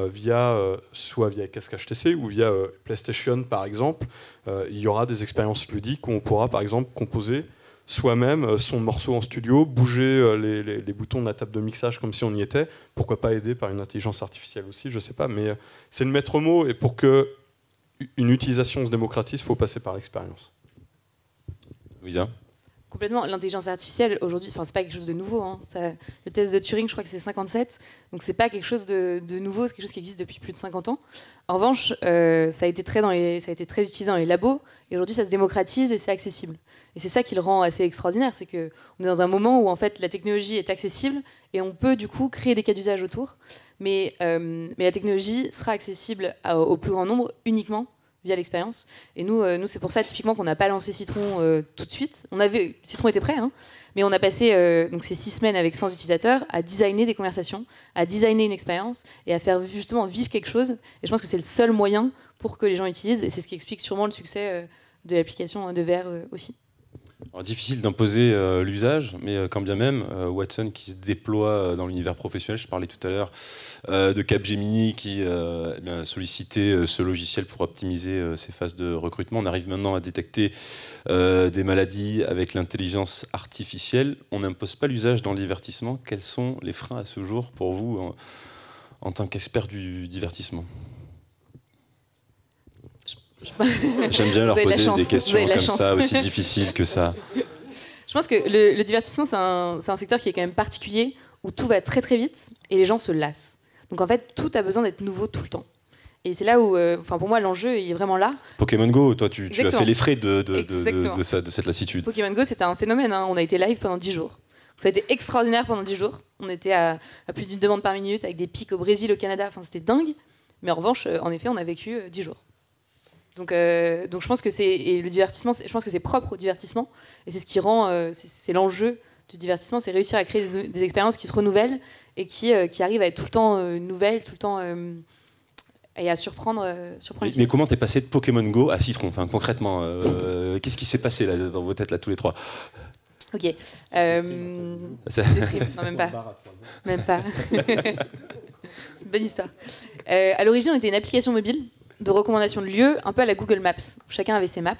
soit via casque HTC ou via PlayStation par exemple, il y aura des expériences ludiques où on pourra par exemple composer soi-même son morceau en studio, bouger les boutons de la table de mixage comme si on y était? Pourquoi pas aider par une intelligence artificielle aussi, je sais pas, mais c'est le maître mot, et pour que une utilisation se démocratise, il faut passer par l'expérience. Louisa? Complètement. L'intelligence artificielle, aujourd'hui, c'est pas quelque chose de nouveau. Hein. Le test de Turing, je crois que c'est 57. Donc, c'est pas quelque chose de nouveau, c'est quelque chose qui existe depuis plus de 50 ans. En revanche, ça a été très utilisé dans les labos. Et aujourd'hui, ça se démocratise et c'est accessible. Et c'est ça qui le rend assez extraordinaire. C'est qu'on est dans un moment où, en fait, la technologie est accessible et on peut, du coup, créer des cas d'usage autour. Mais la technologie sera accessible au plus grand nombre uniquement via l'expérience. Et nous c'est pour ça typiquement qu'on n'a pas lancé Citron tout de suite. Citron était prêt, hein, mais on a passé donc ces 6 semaines avec 100 utilisateurs à designer des conversations, à designer une expérience et à faire justement vivre quelque chose. Et je pense que c'est le seul moyen pour que les gens utilisent, et c'est ce qui explique sûrement le succès de l'application de VR aussi. Alors, difficile d'imposer l'usage, mais quand bien même, Watson qui se déploie dans l'univers professionnel, je parlais tout à l'heure de Capgemini qui a sollicité ce logiciel pour optimiser ses phases de recrutement. On arrive maintenant à détecter des maladies avec l'intelligence artificielle. On n'impose pas l'usage dans le divertissement. Quels sont les freins à ce jour pour vous en tant qu'expert du divertissement? J'aime bien leur poser des questions comme ça, aussi difficiles que ça. Je pense que le divertissement, c'est un secteur qui est quand même particulier, où tout va très très vite et les gens se lassent. Donc en fait, tout a besoin d'être nouveau tout le temps. Et c'est là où, pour moi, l'enjeu est vraiment là. Pokémon Go, toi, tu as fait les frais de cette lassitude. Pokémon Go, c'était un phénomène. Hein. On a été live pendant 10 jours. Ça a été extraordinaire pendant 10 jours. On était à plus d'une demande par minute, avec des pics au Brésil, au Canada. Enfin, c'était dingue. Mais en revanche, en effet, on a vécu 10 jours. Donc je pense que le divertissement, je pense que c'est propre au divertissement, et c'est ce qui rend, c'est l'enjeu du divertissement, c'est réussir à créer des expériences qui se renouvellent et qui arrivent à être tout le temps nouvelles, tout le temps et à surprendre. Mais comment t'es passé de Pokémon Go à Citron? Enfin, concrètement, qu'est-ce qui s'est passé là, dans vos têtes là tous les trois? Ok. Non, même pas. Même pas. C'est une bonne histoire. À l'origine, on était une application mobile de recommandation de lieux, un peu à la Google Maps. Chacun avait ses maps.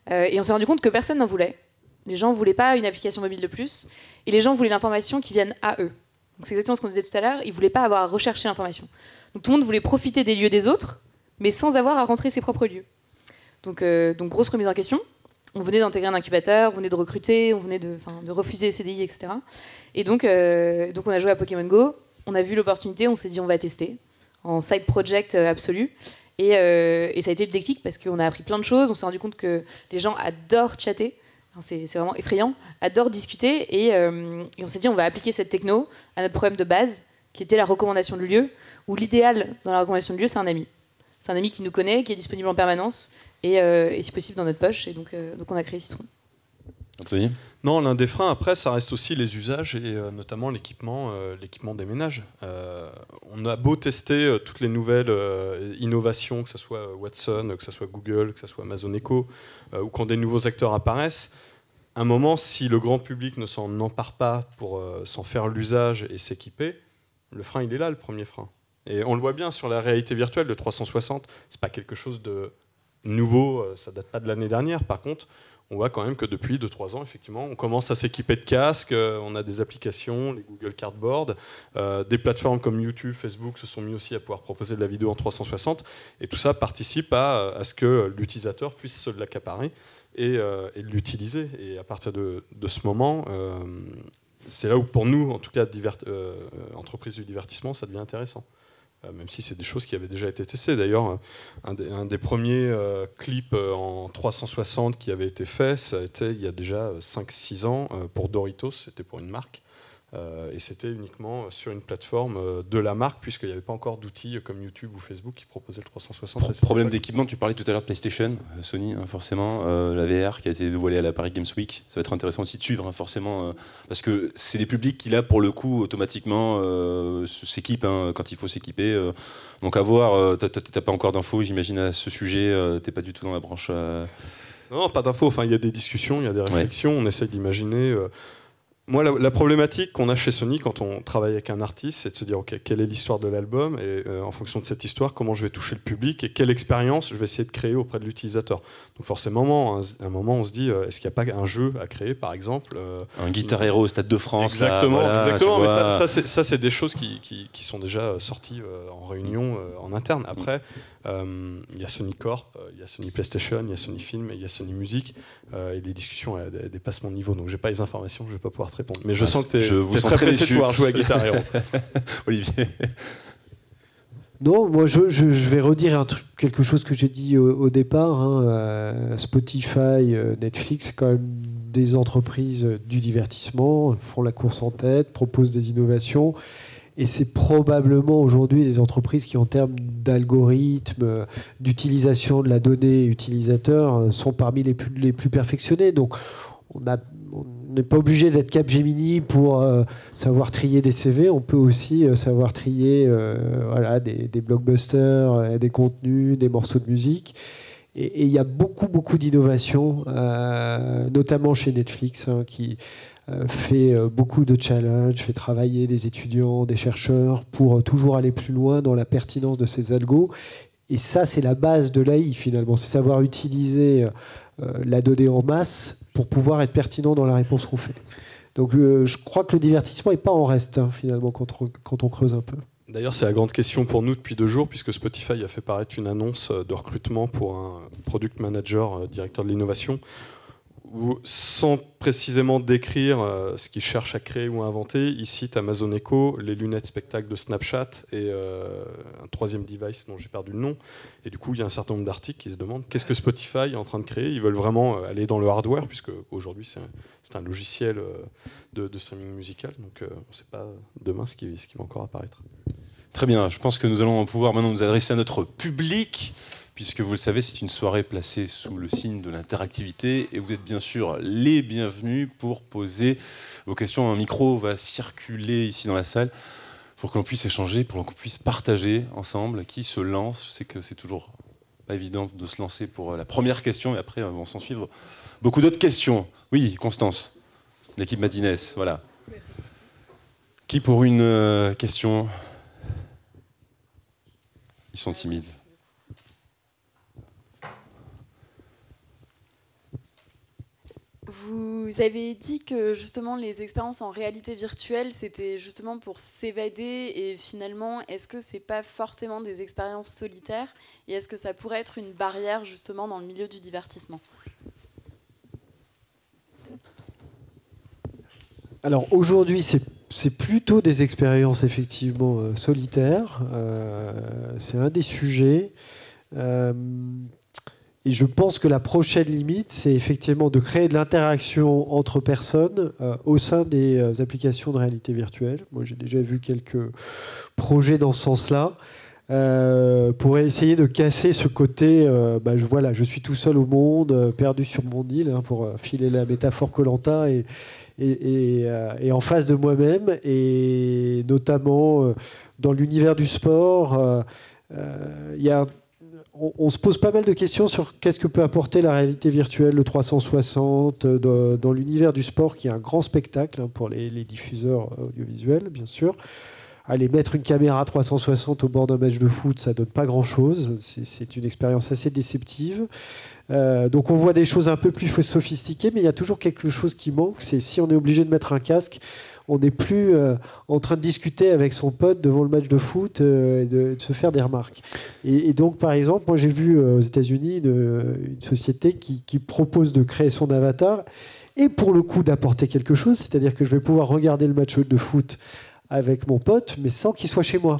Et on s'est rendu compte que personne n'en voulait. Les gens ne voulaient pas une application mobile de plus. Et les gens voulaient l'information qui vienne à eux. Donc c'est exactement ce qu'on disait tout à l'heure. Ils ne voulaient pas avoir à rechercher l'information. Donc tout le monde voulait profiter des lieux des autres, mais sans avoir à rentrer ses propres lieux. Donc grosse remise en question. On venait d'intégrer un incubateur, on venait de recruter, on venait de refuser les CDI, etc. Et donc on a joué à Pokémon Go. On a vu l'opportunité, on s'est dit on va tester en side project absolu. Et ça a été le déclic parce qu'on a appris plein de choses. On s'est rendu compte que les gens adorent chatter. Enfin, c'est vraiment effrayant. Adorent discuter. Et on s'est dit, on va appliquer cette techno à notre problème de base, qui était la recommandation de lieu, où l'idéal dans la recommandation de lieu, c'est un ami. C'est un ami qui nous connaît, qui est disponible en permanence, et si possible dans notre poche. Et donc on a créé Citron. Anthony ? Non, l'un des freins, après, ça reste aussi les usages et notamment l'équipement des ménages. On a beau tester toutes les nouvelles innovations, que ce soit Watson, que ce soit Google, que ce soit Amazon Echo, ou quand des nouveaux acteurs apparaissent, à un moment, si le grand public ne s'en empare pas pour s'en faire l'usage et s'équiper, le frein, il est là, le premier frein. Et on le voit bien sur la réalité virtuelle de 360, c'est pas quelque chose de nouveau, ça date pas de l'année dernière. Par contre, on voit quand même que depuis 2-3 ans, effectivement, on commence à s'équiper de casques, on a des applications, les Google Cardboard, des plateformes comme YouTube, Facebook se sont mis aussi à pouvoir proposer de la vidéo en 360, et tout ça participe à ce que l'utilisateur puisse se l'accaparer et l'utiliser. Et à partir de ce moment, c'est là où pour nous, en tout cas, entreprises du divertissement, ça devient intéressant. Même si c'est des choses qui avaient déjà été testées. D'ailleurs, un des premiers clips en 360 qui avait été fait, ça a été il y a déjà 5-6 ans pour Doritos, c'était pour une marque. Et c'était uniquement sur une plateforme de la marque, puisqu'il n'y avait pas encore d'outils comme YouTube ou Facebook qui proposaient le 360. Problème d'équipement, tu parlais tout à l'heure de PlayStation, Sony, hein, forcément, la VR qui a été dévoilée à la Paris Games Week. Ça va être intéressant aussi de suivre, hein, forcément, parce que c'est des publics qui, là, pour le coup, automatiquement s'équipent hein, quand il faut s'équiper. Donc à voir, t'as pas encore d'infos, j'imagine, à ce sujet, t'es pas du tout dans la branche... Non, pas d'infos, enfin, il y a des discussions, il y a des réflexions, on essaye d'imaginer... Moi, la problématique qu'on a chez Sony quand on travaille avec un artiste, c'est de se dire ok, quelle est l'histoire de l'album et en fonction de cette histoire, comment je vais toucher le public et quelle expérience je vais essayer de créer auprès de l'utilisateur. Donc forcément, à un moment, on se dit est-ce qu'il n'y a pas un jeu à créer, par exemple un Guitar Hero au Stade de France. Exactement, là, voilà, exactement. Mais ça, c'est des choses qui sont déjà sorties en réunion en interne. Après, il y a Sony Corp, il y a Sony PlayStation, il y a Sony Film, il y a Sony Music, et les discussions elles dépassent mon niveau, donc j'ai pas les informations, je vais pas pouvoir te répondre. Mais je sens que tu es très pressé de pouvoir jouer à Guitar Hero. Olivier. Non, moi je vais redire quelque chose que j'ai dit au départ. Hein, Spotify, Netflix, c'est quand même des entreprises du divertissement, font la course en tête, proposent des innovations. Et c'est probablement aujourd'hui des entreprises qui, en termes d'algorithmes, d'utilisation de la donnée utilisateur, sont parmi les plus perfectionnées. Donc, on n'est pas obligé d'être Capgemini pour savoir trier des CV. On peut aussi savoir trier des blockbusters, des contenus, des morceaux de musique. Et il y a beaucoup d'innovations, notamment chez Netflix, hein, qui fait beaucoup de challenges, fait travailler des étudiants, des chercheurs pour toujours aller plus loin dans la pertinence de ces algos. Et ça, c'est la base de l'AI finalement, c'est savoir utiliser la donnée en masse pour pouvoir être pertinent dans la réponse qu'on fait. Donc je crois que le divertissement n'est pas en reste hein, finalement quand on creuse un peu. D'ailleurs, c'est la grande question pour nous depuis 2 jours, puisque Spotify a fait paraître une annonce de recrutement pour un product manager, directeur de l'innovation, où, sans précisément décrire ce qu'il cherche à créer ou à inventer, il cite Amazon Echo, les lunettes spectacle de Snapchat et un 3e device dont j'ai perdu le nom. Et du coup, il y a un certain nombre d'articles qui se demandent qu'est-ce que Spotify est en train de créer. Ils veulent vraiment aller dans le hardware, puisque aujourd'hui c'est un logiciel de streaming musical. Donc on ne sait pas demain ce qui va encore apparaître. Très bien, je pense que nous allons pouvoir maintenant nous adresser à notre public, puisque vous le savez, c'est une soirée placée sous le signe de l'interactivité, et vous êtes bien sûr les bienvenus pour poser vos questions. Un micro va circuler ici dans la salle pour que l'on puisse échanger, pour qu'on puisse partager ensemble. Qui se lance? Je sais que c'est toujours pas évident de se lancer pour la première question, et après vont s'en suivre beaucoup d'autres questions. Oui, Constance, l'équipe Madines, voilà. Qui pour une question? Ils sont timides. Vous avez dit que justement les expériences en réalité virtuelle, c'était justement pour s'évader et finalement, est-ce que c'est pas forcément des expériences solitaires et est-ce que ça pourrait être une barrière justement dans le milieu du divertissement? Alors aujourd'hui, c'est plutôt des expériences effectivement solitaires. C'est un des sujets. Et je pense que la prochaine limite, c'est effectivement de créer de l'interaction entre personnes au sein des applications de réalité virtuelle. Moi, j'ai déjà vu quelques projets dans ce sens-là. Pour essayer de casser ce côté, je suis tout seul au monde, perdu sur mon île, hein, pour filer la métaphore Koh-Lanta, et en face de moi-même, et notamment dans l'univers du sport, on se pose pas mal de questions sur qu'est-ce que peut apporter la réalité virtuelle, le 360, dans l'univers du sport, qui est un grand spectacle hein, pour les diffuseurs audiovisuels, bien sûr. aller mettre une caméra 360 au bord d'un match de foot, ça donne pas grand-chose. C'est une expérience assez déceptive. Donc on voit des choses un peu plus sophistiquées, mais il y a toujours quelque chose qui manque. C'est si on est obligé de mettre un casque, on n'est plus en train de discuter avec son pote devant le match de foot et de se faire des remarques. Et donc, par exemple, moi j'ai vu aux États-Unis une société qui propose de créer son avatar et pour le coup d'apporter quelque chose, c'est-à-dire que je vais pouvoir regarder le match de foot avec mon pote, mais sans qu'il soit chez moi.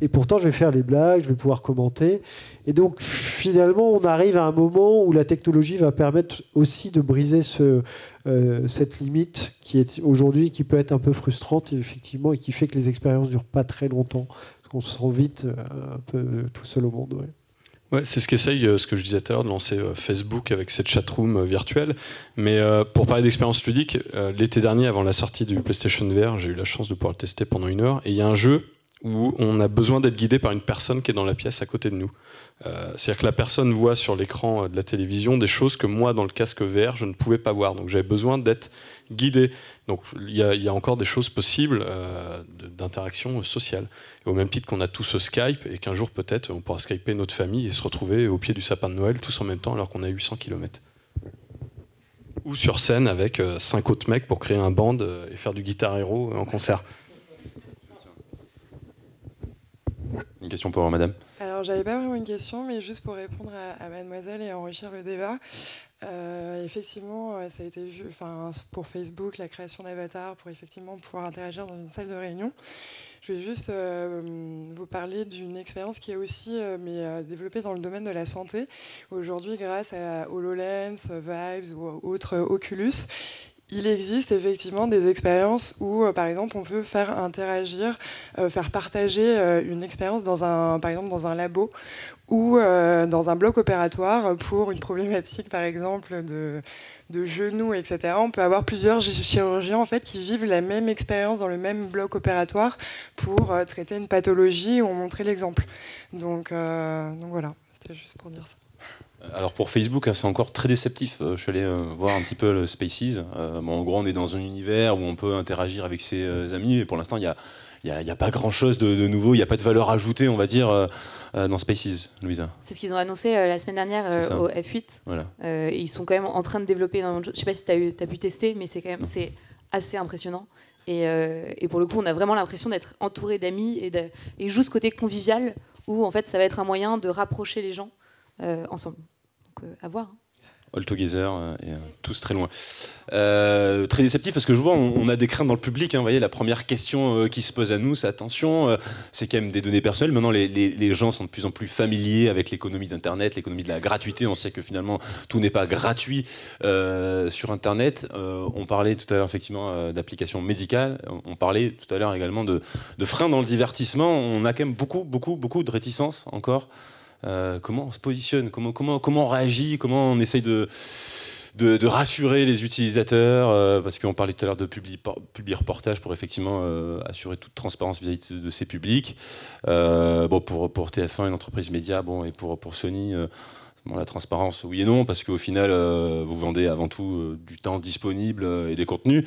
Et pourtant, je vais faire les blagues, je vais pouvoir commenter. Et donc, finalement, on arrive à un moment où la technologie va permettre aussi de briser cette limite qui est aujourd'hui, qui peut être un peu frustrante, effectivement, et qui fait que les expériences ne durent pas très longtemps. Parce qu'on se sent vite un peu tout seul au monde. Ouais. Ouais, c'est ce qu'essaye, ce que je disais tout à l'heure, de lancer Facebook avec cette chatroom virtuelle. Mais pour parler d'expérience ludique, l'été dernier, avant la sortie du PlayStation VR, j'ai eu la chance de pouvoir le tester pendant 1 heure. Et il y a un jeu où on a besoin d'être guidé par une personne qui est dans la pièce à côté de nous. C'est-à-dire que la personne voit sur l'écran de la télévision des choses que moi, dans le casque VR, je ne pouvais pas voir. Donc j'avais besoin d'être guidé. Donc il y a encore des choses possibles d'interaction sociale. Et au même titre qu'on a tous ce Skype, et qu'un jour peut-être on pourra skyper notre famille et se retrouver au pied du sapin de Noël tous en même temps alors qu'on a 800 km. Ou sur scène avec 5 autres mecs pour créer un band et faire du Guitar Hero en concert. Une question pour madame. Alors, j'avais pas vraiment une question, mais juste pour répondre à mademoiselle et enrichir le débat. Effectivement, ça a été vu pour Facebook, la création d'avatars, pour effectivement pouvoir interagir dans une salle de réunion. Je vais juste vous parler d'une expérience qui est aussi développée dans le domaine de la santé. Aujourd'hui, grâce à HoloLens, Vive ou autres Oculus, il existe effectivement des expériences où, par exemple, on peut faire interagir, faire partager une expérience par exemple dans un labo ou dans un bloc opératoire pour une problématique, par exemple, de genoux, etc. On peut avoir plusieurs chirurgiens en fait, qui vivent la même expérience dans le même bloc opératoire pour traiter une pathologie ou montrer l'exemple. Donc voilà, c'était juste pour dire ça. Alors pour Facebook, c'est encore très déceptif. Je suis allé voir un petit peu le Spaces. En gros, on est dans un univers où on peut interagir avec ses amis, mais pour l'instant, il n'y a pas grand-chose de nouveau. Il n'y a pas de valeur ajoutée, on va dire, dans Spaces, Louisa. C'est ce qu'ils ont annoncé la semaine dernière au F8. Voilà. Et ils sont quand même en train de développer énormément de choses. Je ne sais pas si tu as pu tester, mais c'est assez impressionnant. Et pour le coup, on a vraiment l'impression d'être entouré d'amis et juste côté convivial, où en fait, ça va être un moyen de rapprocher les gens ensemble. Donc à voir. All together et tous très loin. Très déceptif parce que je vois, on a des craintes dans le public. Hein, vous voyez, la première question qui se pose à nous, c'est attention, c'est quand même des données personnelles. Maintenant, les gens sont de plus en plus familiers avec l'économie d'Internet, l'économie de la gratuité. On sait que finalement, tout n'est pas gratuit sur Internet. On parlait tout à l'heure effectivement d'applications médicales. On parlait tout à l'heure également de freins dans le divertissement. On a quand même beaucoup de réticences encore. Comment on se positionne, comment on réagit, comment on essaye de rassurer les utilisateurs, parce qu'on parlait tout à l'heure de public reportage pour effectivement assurer toute transparence vis-à-vis de ces publics. Pour TF1, une entreprise média, et pour Sony, la transparence, oui et non, parce qu'au final, vous vendez avant tout du temps disponible et des contenus.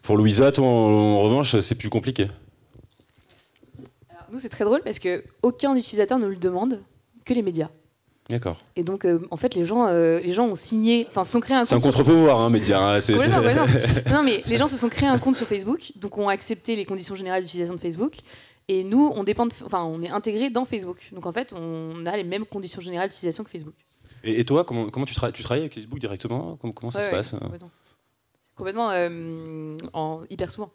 Pour Louisa, toi, en revanche, c'est plus compliqué. Alors, nous, c'est très drôle parce qu'aucun utilisateur ne le demande. Que les médias. D'accord. Et donc, en fait, les gens ont signé, se sont créés un compte. C'est un contre-pouvoir, médias. Hein, non, mais les gens se sont créés un compte sur Facebook, donc ont accepté les conditions générales d'utilisation de Facebook. Et nous, on est intégrés dans Facebook. Donc, en fait, on a les mêmes conditions générales d'utilisation que Facebook. Et toi, comment tu travailles avec Facebook directement ? Comment ça se passe ? Complètement, hyper souvent.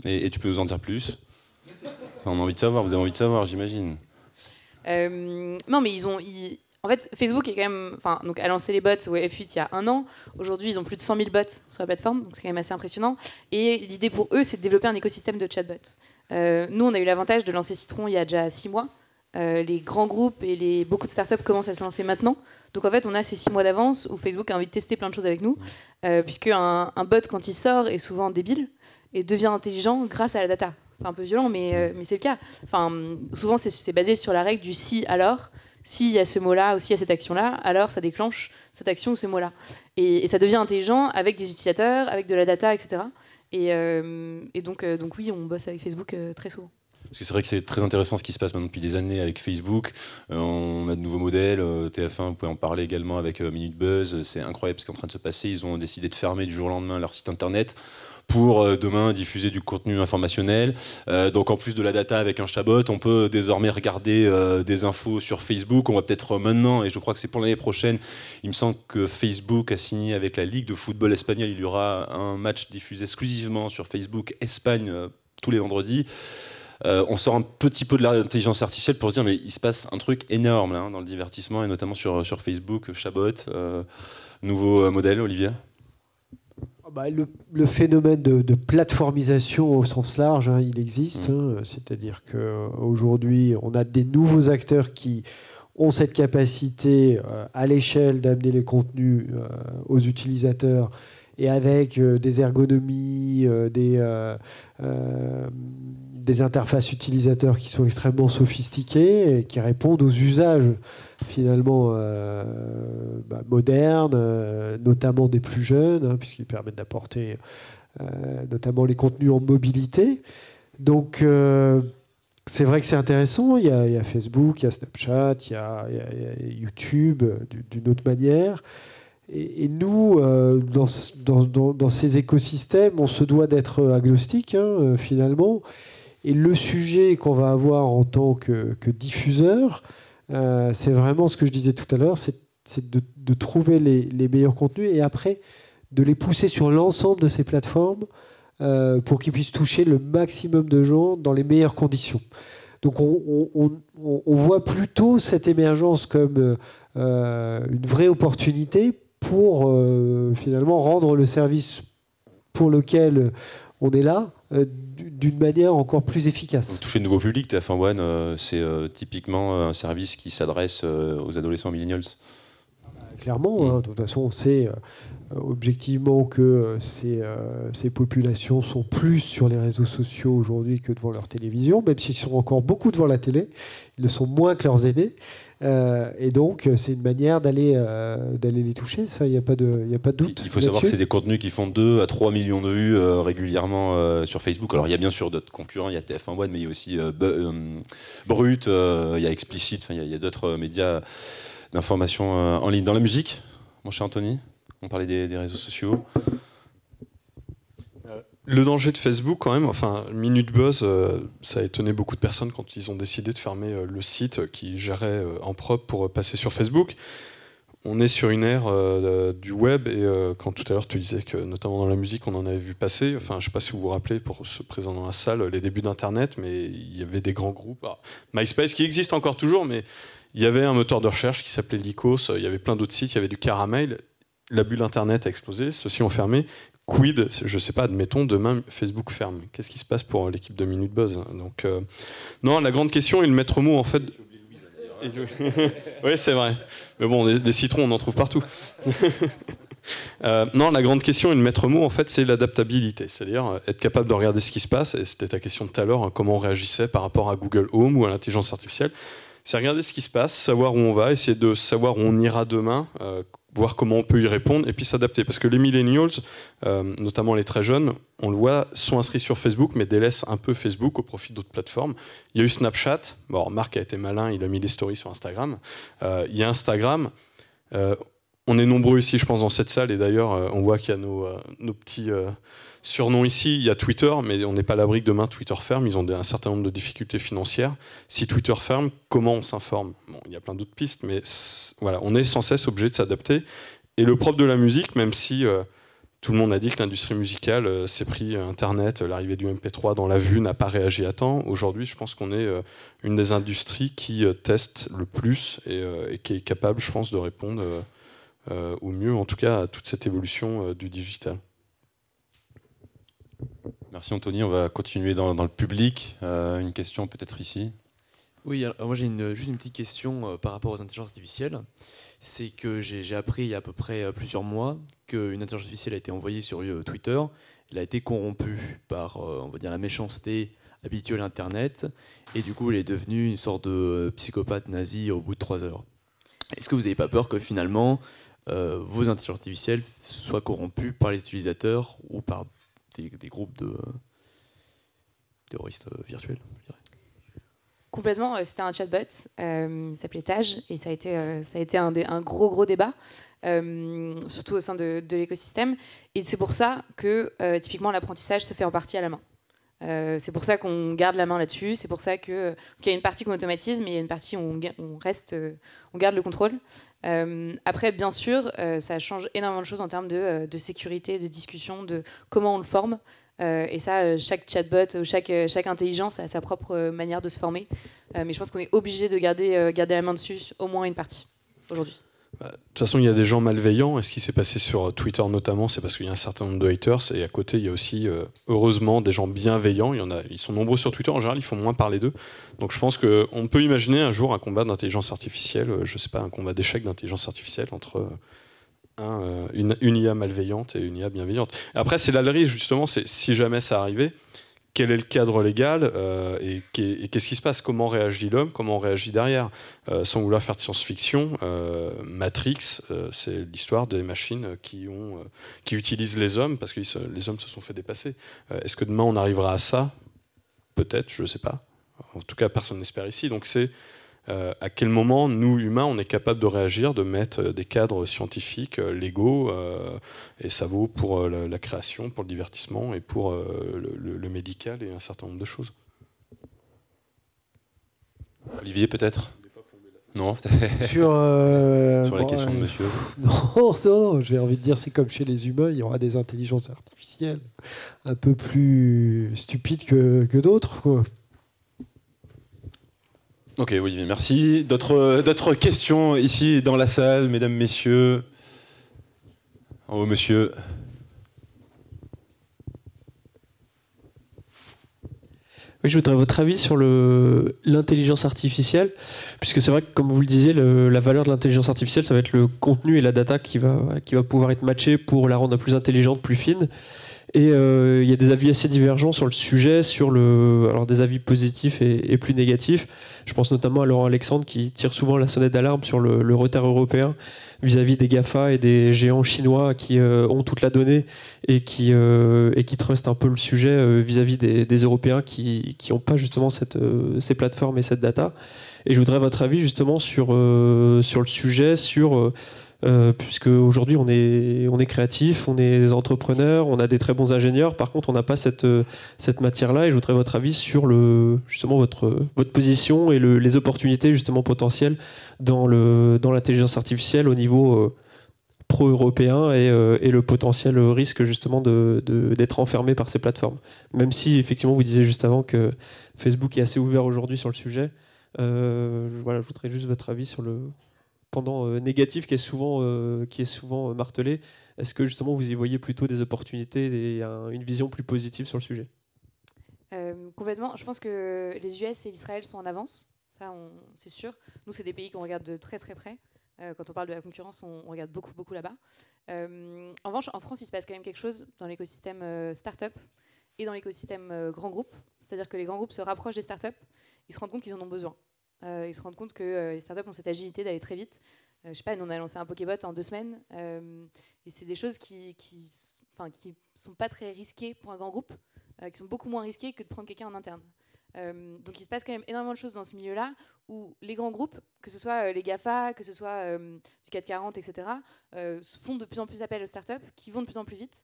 Et tu peux nous en dire plus ? On a envie de savoir, vous avez envie de savoir, j'imagine. Non, mais en fait, Facebook est quand même, donc a lancé les bots au F8 il y a 1 an. Aujourd'hui, ils ont plus de 100 000 bots sur la plateforme, donc c'est quand même assez impressionnant. Et l'idée pour eux, c'est de développer un écosystème de chatbots. Nous, on a eu l'avantage de lancer Citron il y a déjà 6 mois. Les grands groupes et beaucoup de startups commencent à se lancer maintenant. Donc en fait, on a ces 6 mois d'avance où Facebook a envie de tester plein de choses avec nous, puisque un bot, quand il sort, est souvent débile et devient intelligent grâce à la data. C'est un peu violent, mais c'est le cas. Souvent, c'est basé sur la règle du si, alors. S'il y a ce mot-là ou s'il y a cette action-là, alors ça déclenche cette action ou ce mot-là. Et ça devient intelligent avec des utilisateurs, avec de la data, etc. Et donc oui, on bosse avec Facebook très souvent. Parce que c'est vrai que c'est très intéressant ce qui se passe maintenant depuis des années avec Facebook. On a de nouveaux modèles. TF1, vous pouvez en parler également avec Minute Buzz. C'est incroyable ce qui est en train de se passer. Ils ont décidé de fermer du jour au lendemain leur site internet pour demain diffuser du contenu informationnel. Donc en plus de la data avec un chatbot, on peut désormais regarder des infos sur Facebook. On va peut-être maintenant, et je crois que c'est pour l'année prochaine, il me semble que Facebook a signé avec la Ligue de football espagnole. Il y aura un match diffusé exclusivement sur Facebook Espagne tous les vendredis. On sort un petit peu de l'intelligence artificielle pour se dire mais il se passe un truc énorme là, dans le divertissement et notamment sur Facebook, chatbot, nouveau modèle, Olivier. Le phénomène de plateformisation au sens large, il existe. C'est-à-dire qu'aujourd'hui, on a des nouveaux acteurs qui ont cette capacité à l'échelle d'amener les contenus aux utilisateurs et avec des ergonomies, des interfaces utilisateurs qui sont extrêmement sophistiquées et qui répondent aux usages finalement modernes, notamment des plus jeunes, puisqu'ils permettent d'apporter notamment les contenus en mobilité. Donc c'est vrai que c'est intéressant. Il y a Facebook, il y a Snapchat, il y a YouTube d'une autre manière. Et nous, dans ces écosystèmes, on se doit d'être agnostique, finalement. Et le sujet qu'on va avoir en tant que diffuseur, c'est vraiment ce que je disais tout à l'heure, c'est de trouver les meilleurs contenus et après de les pousser sur l'ensemble de ces plateformes pour qu'ils puissent toucher le maximum de gens dans les meilleures conditions. Donc on voit plutôt cette émergence comme une vraie opportunité pour finalement rendre le service pour lequel on est là d'une manière encore plus efficace. Vous touchez de nouveaux publics, TF1 One, c'est typiquement un service qui s'adresse aux adolescents millennials. Clairement, de toute façon, on sait objectivement que ces populations sont plus sur les réseaux sociaux aujourd'hui que devant leur télévision, même s'ils sont encore beaucoup devant la télé, ils le sont moins que leurs aînés. Et donc, c'est une manière d'aller les toucher, ça, il n'y a pas de doute. Il faut savoir que c'est des contenus qui font 2 à 3 millions de vues régulièrement sur Facebook. Alors, il y a bien sûr d'autres concurrents, il y a TF1 One, mais il y a aussi Brut, il y a Explicit, il y a d'autres médias d'information en ligne. Dans la musique, mon cher Anthony, on parlait des réseaux sociaux. Le danger de Facebook, quand même, enfin, Minute Buzz, ça a étonné beaucoup de personnes quand ils ont décidé de fermer le site qui gérait en propre pour passer sur Facebook. On est sur une ère du web et quand tout à l'heure tu disais que notamment dans la musique on en avait vu passer, enfin je sais pas si vous vous rappelez pour ceux présents dans la salle les débuts d'Internet, mais il y avait des grands groupes, alors, MySpace qui existe encore toujours, mais il y avait un moteur de recherche qui s'appelait Lycos, il y avait plein d'autres sites, il y avait du Caramel, la bulle Internet a explosé, ceux-ci ont fermé. Quid, je sais pas, admettons, demain Facebook ferme. Qu'est-ce qui se passe pour l'équipe de Minute Buzz? Donc, non, la grande question et le maître mot, en fait... Oui, c'est vrai. Mais bon, des citrons, on en trouve partout. Non, la grande question et le maître mot, en fait, c'est l'adaptabilité. C'est-à-dire être capable de regarder ce qui se passe. Et c'était ta question de tout à l'heure, comment on réagissait par rapport à Google Home ou à l'intelligence artificielle. C'est regarder ce qui se passe, savoir où on va, essayer de savoir où on ira demain, voir comment on peut y répondre et puis s'adapter. Parce que les millennials, notamment les très jeunes, on le voit, sont inscrits sur Facebook mais délaissent un peu Facebook au profit d'autres plateformes. Il y a eu Snapchat, bon, Marc a été malin, il a mis les stories sur Instagram. Il y a Instagram. On est nombreux ici, je pense, dans cette salle et d'ailleurs, on voit qu'il y a nos petits surnoms ici. Il y a Twitter, mais on n'est pas à l'abri que demain Twitter ferme. Ils ont un certain nombre de difficultés financières. Si Twitter ferme, comment on s'informe? Bon, il y a plein d'autres pistes, mais voilà, on est sans cesse obligé de s'adapter. Et le propre de la musique, même si tout le monde a dit que l'industrie musicale s'est pris Internet, l'arrivée du MP3 dans la vue n'a pas réagi à temps. Aujourd'hui, je pense qu'on est une des industries qui teste le plus et qui est capable, je pense, de répondre au mieux, en tout cas, à toute cette évolution du digital. Merci Anthony, on va continuer dans le public. Une question peut-être ici. Oui, alors moi j'ai juste une petite question par rapport aux intelligences artificielles. C'est que j'ai appris il y a à peu près plusieurs mois qu'une intelligence artificielle a été envoyée sur Twitter. Elle a été corrompue par, on va dire, la méchanceté habituelle Internet. Et du coup, elle est devenue une sorte de psychopathe nazi au bout de 3 heures. Est-ce que vous n'avez pas peur que finalement vos intelligences artificielles soient corrompues par les utilisateurs ou par des groupes de terroristes virtuels, je dirais? Complètement, c'était un chatbot, il s'appelait Taj, et ça a été un gros débat, surtout au sein de l'écosystème. Et c'est pour ça que, typiquement, l'apprentissage se fait en partie à la main. C'est pour ça qu'on garde la main là-dessus, c'est pour ça qu'il y a une partie qu'on automatise, mais il y a une partie où on garde le contrôle. Après, bien sûr, ça change énormément de choses en termes de sécurité, de discussion, de comment on le forme. Et ça, chaque chatbot, chaque intelligence a sa propre manière de se former. Mais je pense qu'on est obligé de garder la main dessus, au moins une partie, aujourd'hui. De toute façon, il y a des gens malveillants, et ce qui s'est passé sur Twitter notamment, c'est parce qu'il y a un certain nombre de haters, et à côté, il y a aussi, heureusement, des gens bienveillants. Ils sont nombreux sur Twitter, en général, ils font moins parler d'eux. Donc je pense qu'on peut imaginer un jour un combat d'intelligence artificielle, je sais pas, un combat d'échecs d'intelligence artificielle entre une IA malveillante et une IA bienveillante. Et après, c'est là le risque, justement, c'est si jamais ça arrivait, quel est le cadre légal et qu'est-ce qui se passe? Comment réagit l'homme? Comment on réagit derrière? Sans vouloir faire de science-fiction, Matrix, c'est l'histoire des machines qui utilisent les hommes parce que les hommes se sont fait dépasser. Est-ce que demain on arrivera à ça? Peut-être, je ne sais pas. En tout cas, personne n'espère ici. Donc c'est à quel moment, nous, humains, on est capable de réagir, de mettre des cadres scientifiques, légaux, et ça vaut pour la création, pour le divertissement et pour le médical et un certain nombre de choses. Olivier, peut-être? Non. Sur la question de monsieur. Non, j'ai envie de dire, c'est comme chez les humains, il y aura des intelligences artificielles un peu plus stupides que d'autres, quoi. Ok, Olivier, merci. D'autres questions ici dans la salle, mesdames, messieurs? En haut, monsieur. Oui, je voudrais votre avis sur l'intelligence artificielle, puisque c'est vrai que, comme vous le disiez, la valeur de l'intelligence artificielle, ça va être le contenu et la data qui va pouvoir être matché pour la rendre plus intelligente, plus fine. Et il y a des avis assez divergents sur le sujet, alors des avis positifs et plus négatifs. Je pense notamment à Laurent Alexandre qui tire souvent la sonnette d'alarme sur le retard européen vis-à-vis des GAFA et des géants chinois qui ont toute la donnée et qui trustent un peu le sujet vis-à-vis des Européens qui n'ont pas justement ces plateformes et cette data. Et je voudrais votre avis justement sur le sujet, puisque aujourd'hui on est créatif, on est des entrepreneurs, on a des très bons ingénieurs. Par contre, on n'a pas cette matière-là. Et je voudrais votre avis sur justement votre position et les opportunités justement potentielles dans l'intelligence artificielle au niveau pro-européen et le potentiel risque justement d'être enfermé par ces plateformes. Même si effectivement vous disiez juste avant que Facebook est assez ouvert aujourd'hui sur le sujet. Voilà, je voudrais juste votre avis sur le pendant négatif qui est souvent martelé. Est-ce que justement vous y voyez plutôt des opportunités et une vision plus positive sur le sujet? Complètement. Je pense que les US et l'Israël sont en avance. Ça, c'est sûr. Nous, c'est des pays qu'on regarde de très très près. Quand on parle de la concurrence, on regarde beaucoup là-bas. En revanche, en France, il se passe quand même quelque chose dans l'écosystème start-up et dans l'écosystème grands groupes. C'est-à-dire que les grands groupes se rapprochent des start-up. Ils se rendent compte qu'ils en ont besoin. Ils se rendent compte que les startups ont cette agilité d'aller très vite. Je sais pas, nous on a lancé un Pokébot en 2 semaines. Et c'est des choses qui sont pas très risquées pour un grand groupe, qui sont beaucoup moins risquées que de prendre quelqu'un en interne. Donc il se passe quand même énormément de choses dans ce milieu-là où les grands groupes, que ce soit les GAFA, que ce soit du 440, etc., font de plus en plus appel aux startups qui vont de plus en plus vite.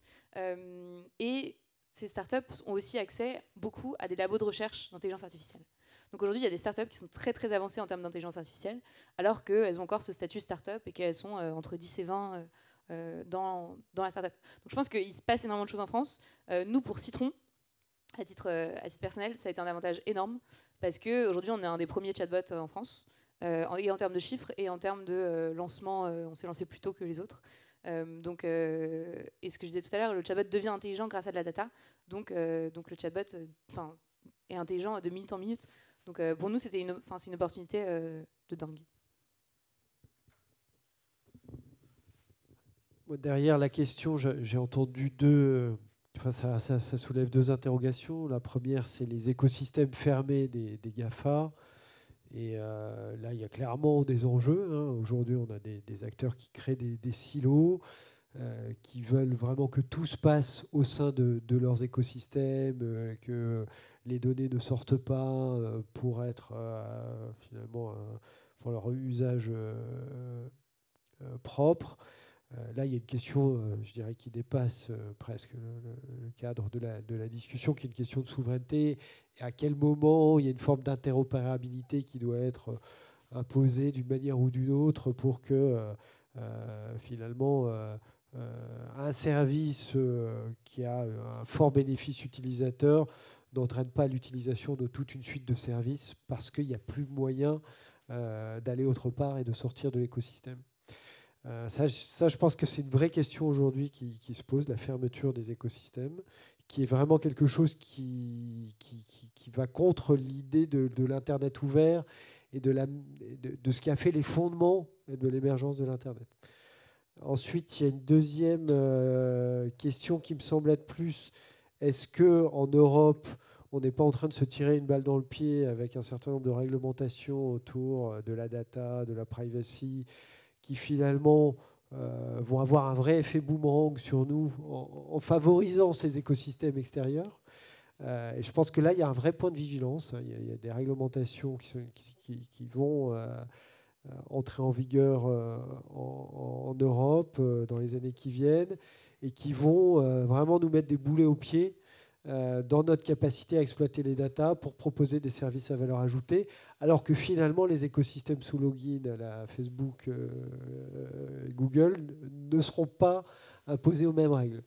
Et ces startups ont aussi accès beaucoup à des labos de recherche d'intelligence artificielle. Donc aujourd'hui, il y a des startups qui sont très très avancées en termes d'intelligence artificielle, alors qu'elles ont encore ce statut startup et qu'elles sont entre 10 et 20 dans la startup. Donc je pense qu'il se passe énormément de choses en France. Nous, pour Citron, à titre personnel, ça a été un avantage énorme, parce qu'aujourd'hui, on est un des premiers chatbots en France, et en termes de chiffres et en termes de lancement, on s'est lancé plus tôt que les autres. Et ce que je disais tout à l'heure, le chatbot devient intelligent grâce à de la data, donc le chatbot est intelligent de minute en minute. Donc pour nous, c'est une opportunité de dingue. Derrière la question, j'ai entendu ça soulève 2 interrogations. La première, c'est les écosystèmes fermés des GAFA. Et là, il y a clairement des enjeux. Aujourd'hui, on a des acteurs qui créent des silos. qui veulent vraiment que tout se passe au sein de leurs écosystèmes, que les données ne sortent pas pour être finalement pour leur usage propre. Là, il y a une question, je dirais, qui dépasse presque le cadre de la discussion, qui est une question de souveraineté. Et à quel moment il y a une forme d'interopérabilité qui doit être imposée d'une manière ou d'une autre pour que finalement un service qui a un fort bénéfice utilisateur n'entraîne pas l'utilisation de toute une suite de services parce qu'il n'y a plus moyen d'aller autre part et de sortir de l'écosystème. Ça, je pense que c'est une vraie question aujourd'hui qui se pose, la fermeture des écosystèmes, qui est vraiment quelque chose qui va contre l'idée de l'Internet ouvert et de ce qui a fait les fondements de l'émergence de l'Internet. Ensuite, il y a une deuxième question qui me semble être plus, est-ce qu'en Europe, on n'est pas en train de se tirer une balle dans le pied avec un certain nombre de réglementations autour de la data, de la privacy, qui finalement vont avoir un vrai effet boomerang sur nous en favorisant ces écosystèmes extérieurs. Et je pense que là, il y a un vrai point de vigilance. Il y a des réglementations qui vont entrer en vigueur en Europe dans les années qui viennent et qui vont vraiment nous mettre des boulets aux pieds dans notre capacité à exploiter les datas pour proposer des services à valeur ajoutée, alors que finalement les écosystèmes sous login, la Facebook, Google, ne seront pas imposés aux mêmes règles.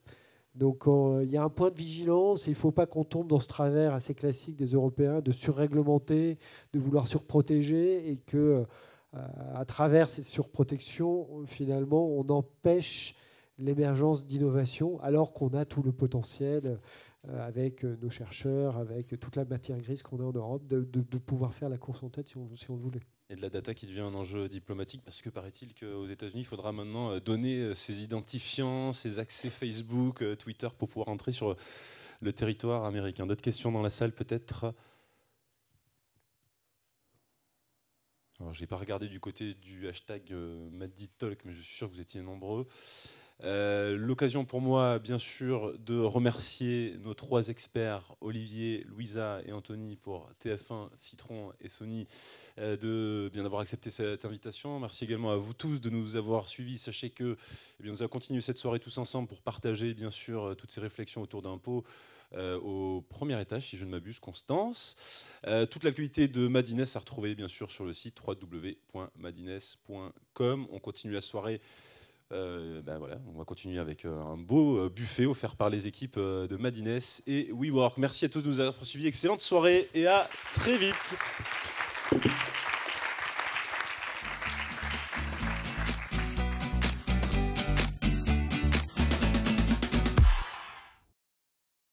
Donc il y a un point de vigilance et il ne faut pas qu'on tombe dans ce travers assez classique des Européens de surréglementer, de vouloir surprotéger et que à travers cette surprotection, finalement, on empêche l'émergence d'innovation alors qu'on a tout le potentiel avec nos chercheurs, avec toute la matière grise qu'on a en Europe, de pouvoir faire la course en tête si on le voulait. Et de la data qui devient un enjeu diplomatique parce que paraît-il qu'aux États-Unis, il faudra maintenant donner ses identifiants, ses accès Facebook, Twitter pour pouvoir entrer sur le territoire américain. D'autres questions dans la salle peut-être ? Alors, je n'ai pas regardé du côté du hashtag MaddiTalk, mais je suis sûr que vous étiez nombreux. L'occasion pour moi, bien sûr, de remercier nos 3 experts, Olivier, Louisa et Anthony, pour TF1, Citron et Sony, de bien avoir accepté cette invitation. Merci également à vous tous de nous avoir suivis. Sachez que nous allons continuer cette soirée tous ensemble pour partager, bien sûr, toutes ces réflexions autour d'un pot au premier étage, si je ne m'abuse, Constance. Toute l'actualité de Madines à retrouver, bien sûr, sur le site www.madines.com. On continue la soirée. Voilà, on va continuer avec un beau buffet offert par les équipes de Madines et WeWork. Merci à tous de nous avoir suivis. Excellente soirée et à très vite.